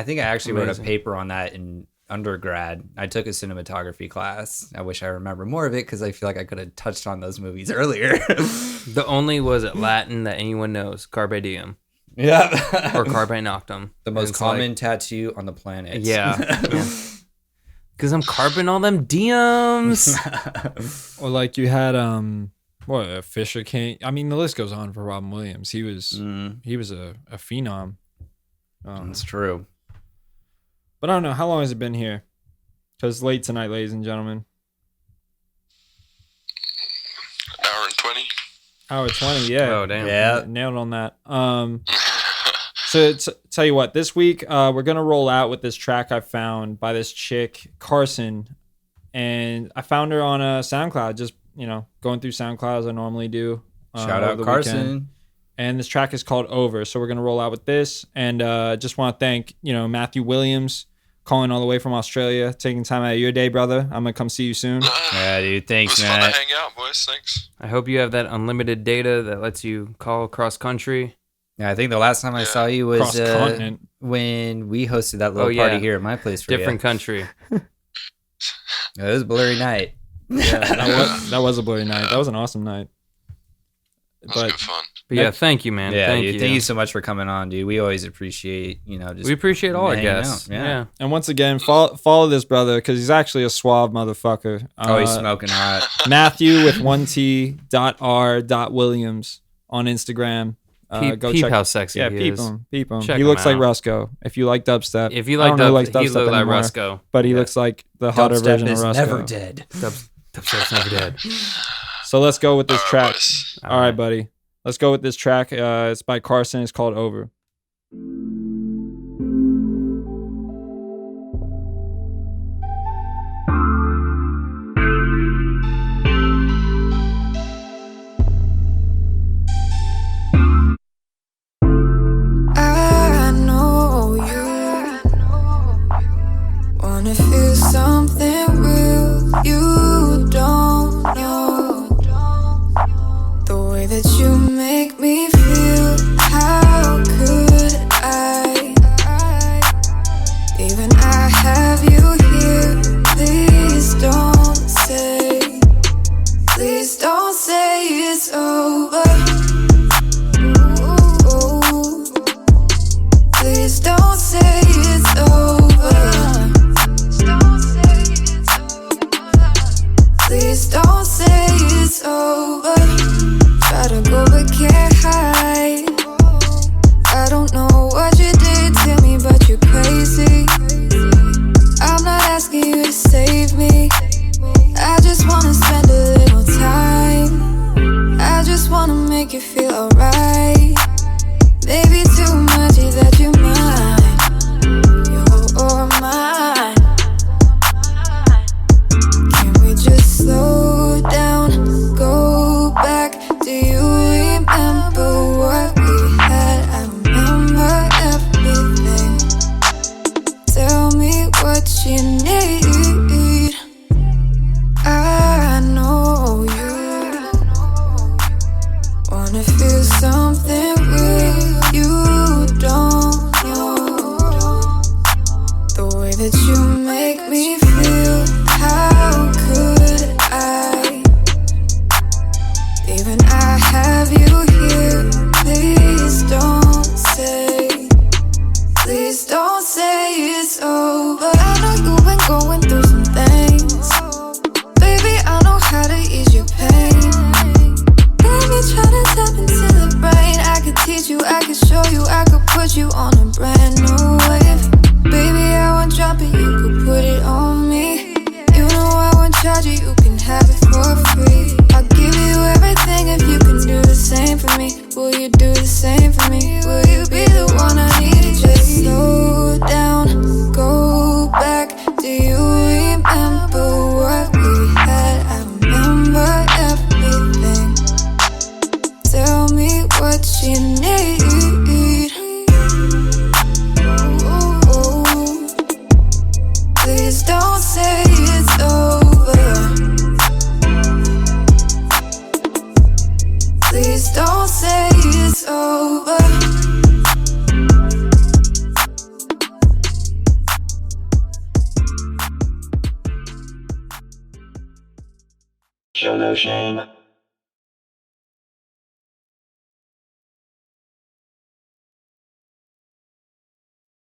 think I actually wrote a paper on that in undergrad. I took a cinematography class. I wish I remember more of it because I feel like I could have touched on those movies earlier. The only was it Latin that anyone knows, Carpe Diem. Yeah. Or Carpe Noctem. The most common tattoo on the planet. Yeah. Because I'm carping all them DMs. Or like you had Fisher King. I mean, the list goes on for Robin Williams. He was a phenom. That's true. But I don't know, how long has it been here? Because late tonight, ladies and gentlemen. Hour and 20. Hour 20, yeah. Oh, damn. Yeah. Nailed on that. So tell you what, this week we're gonna roll out with this track I found by this chick Carson, and I found her on a SoundCloud. Just going through SoundCloud as I normally do. Shout out Carson. Weekend. And this track is called Over. So we're gonna roll out with this, and just want to thank Mathew Williams calling all the way from Australia, taking time out of your day, brother. I'm gonna come see you soon. Yeah, dude. Thanks, It was man. fun to hang out, boys. Thanks. I hope you have that unlimited data that lets you call across country. Yeah, I think the last time I saw you was Cross-continent. when we hosted that little party here at my place for Different country. It was a blurry night. Yeah, that was a blurry night. That was an awesome night. That was good fun. But yeah, thank you, man. Yeah, thank dude, you. thank you so much for coming on, dude. We always appreciate, just We appreciate all our hanging guests. out. Yeah. And once again, follow this brother because he's actually a suave motherfucker. He's smoking hot. Matthew with 1T.R.Williams on Instagram. Peep check how sexy Yeah, he peep is. him. Check he looks him like out. Rusko. If you like dubstep, If you I like don't know who likes he dubstep look like anymore, Rusko. but he looks like the hotter Dubstep version of is Rusko. never dead. Dubstep's never dead. So let's go with this track. Boys. All right, buddy. Let's go with this track. It's by Carson. It's called Over. I know you wanna feel something real. You don't know the way that you make me feel. How could I? Even I have you here. Please don't say it's over. Please don't say it's over. Please don't say it's over. Try to go but can't hide. Show no shame.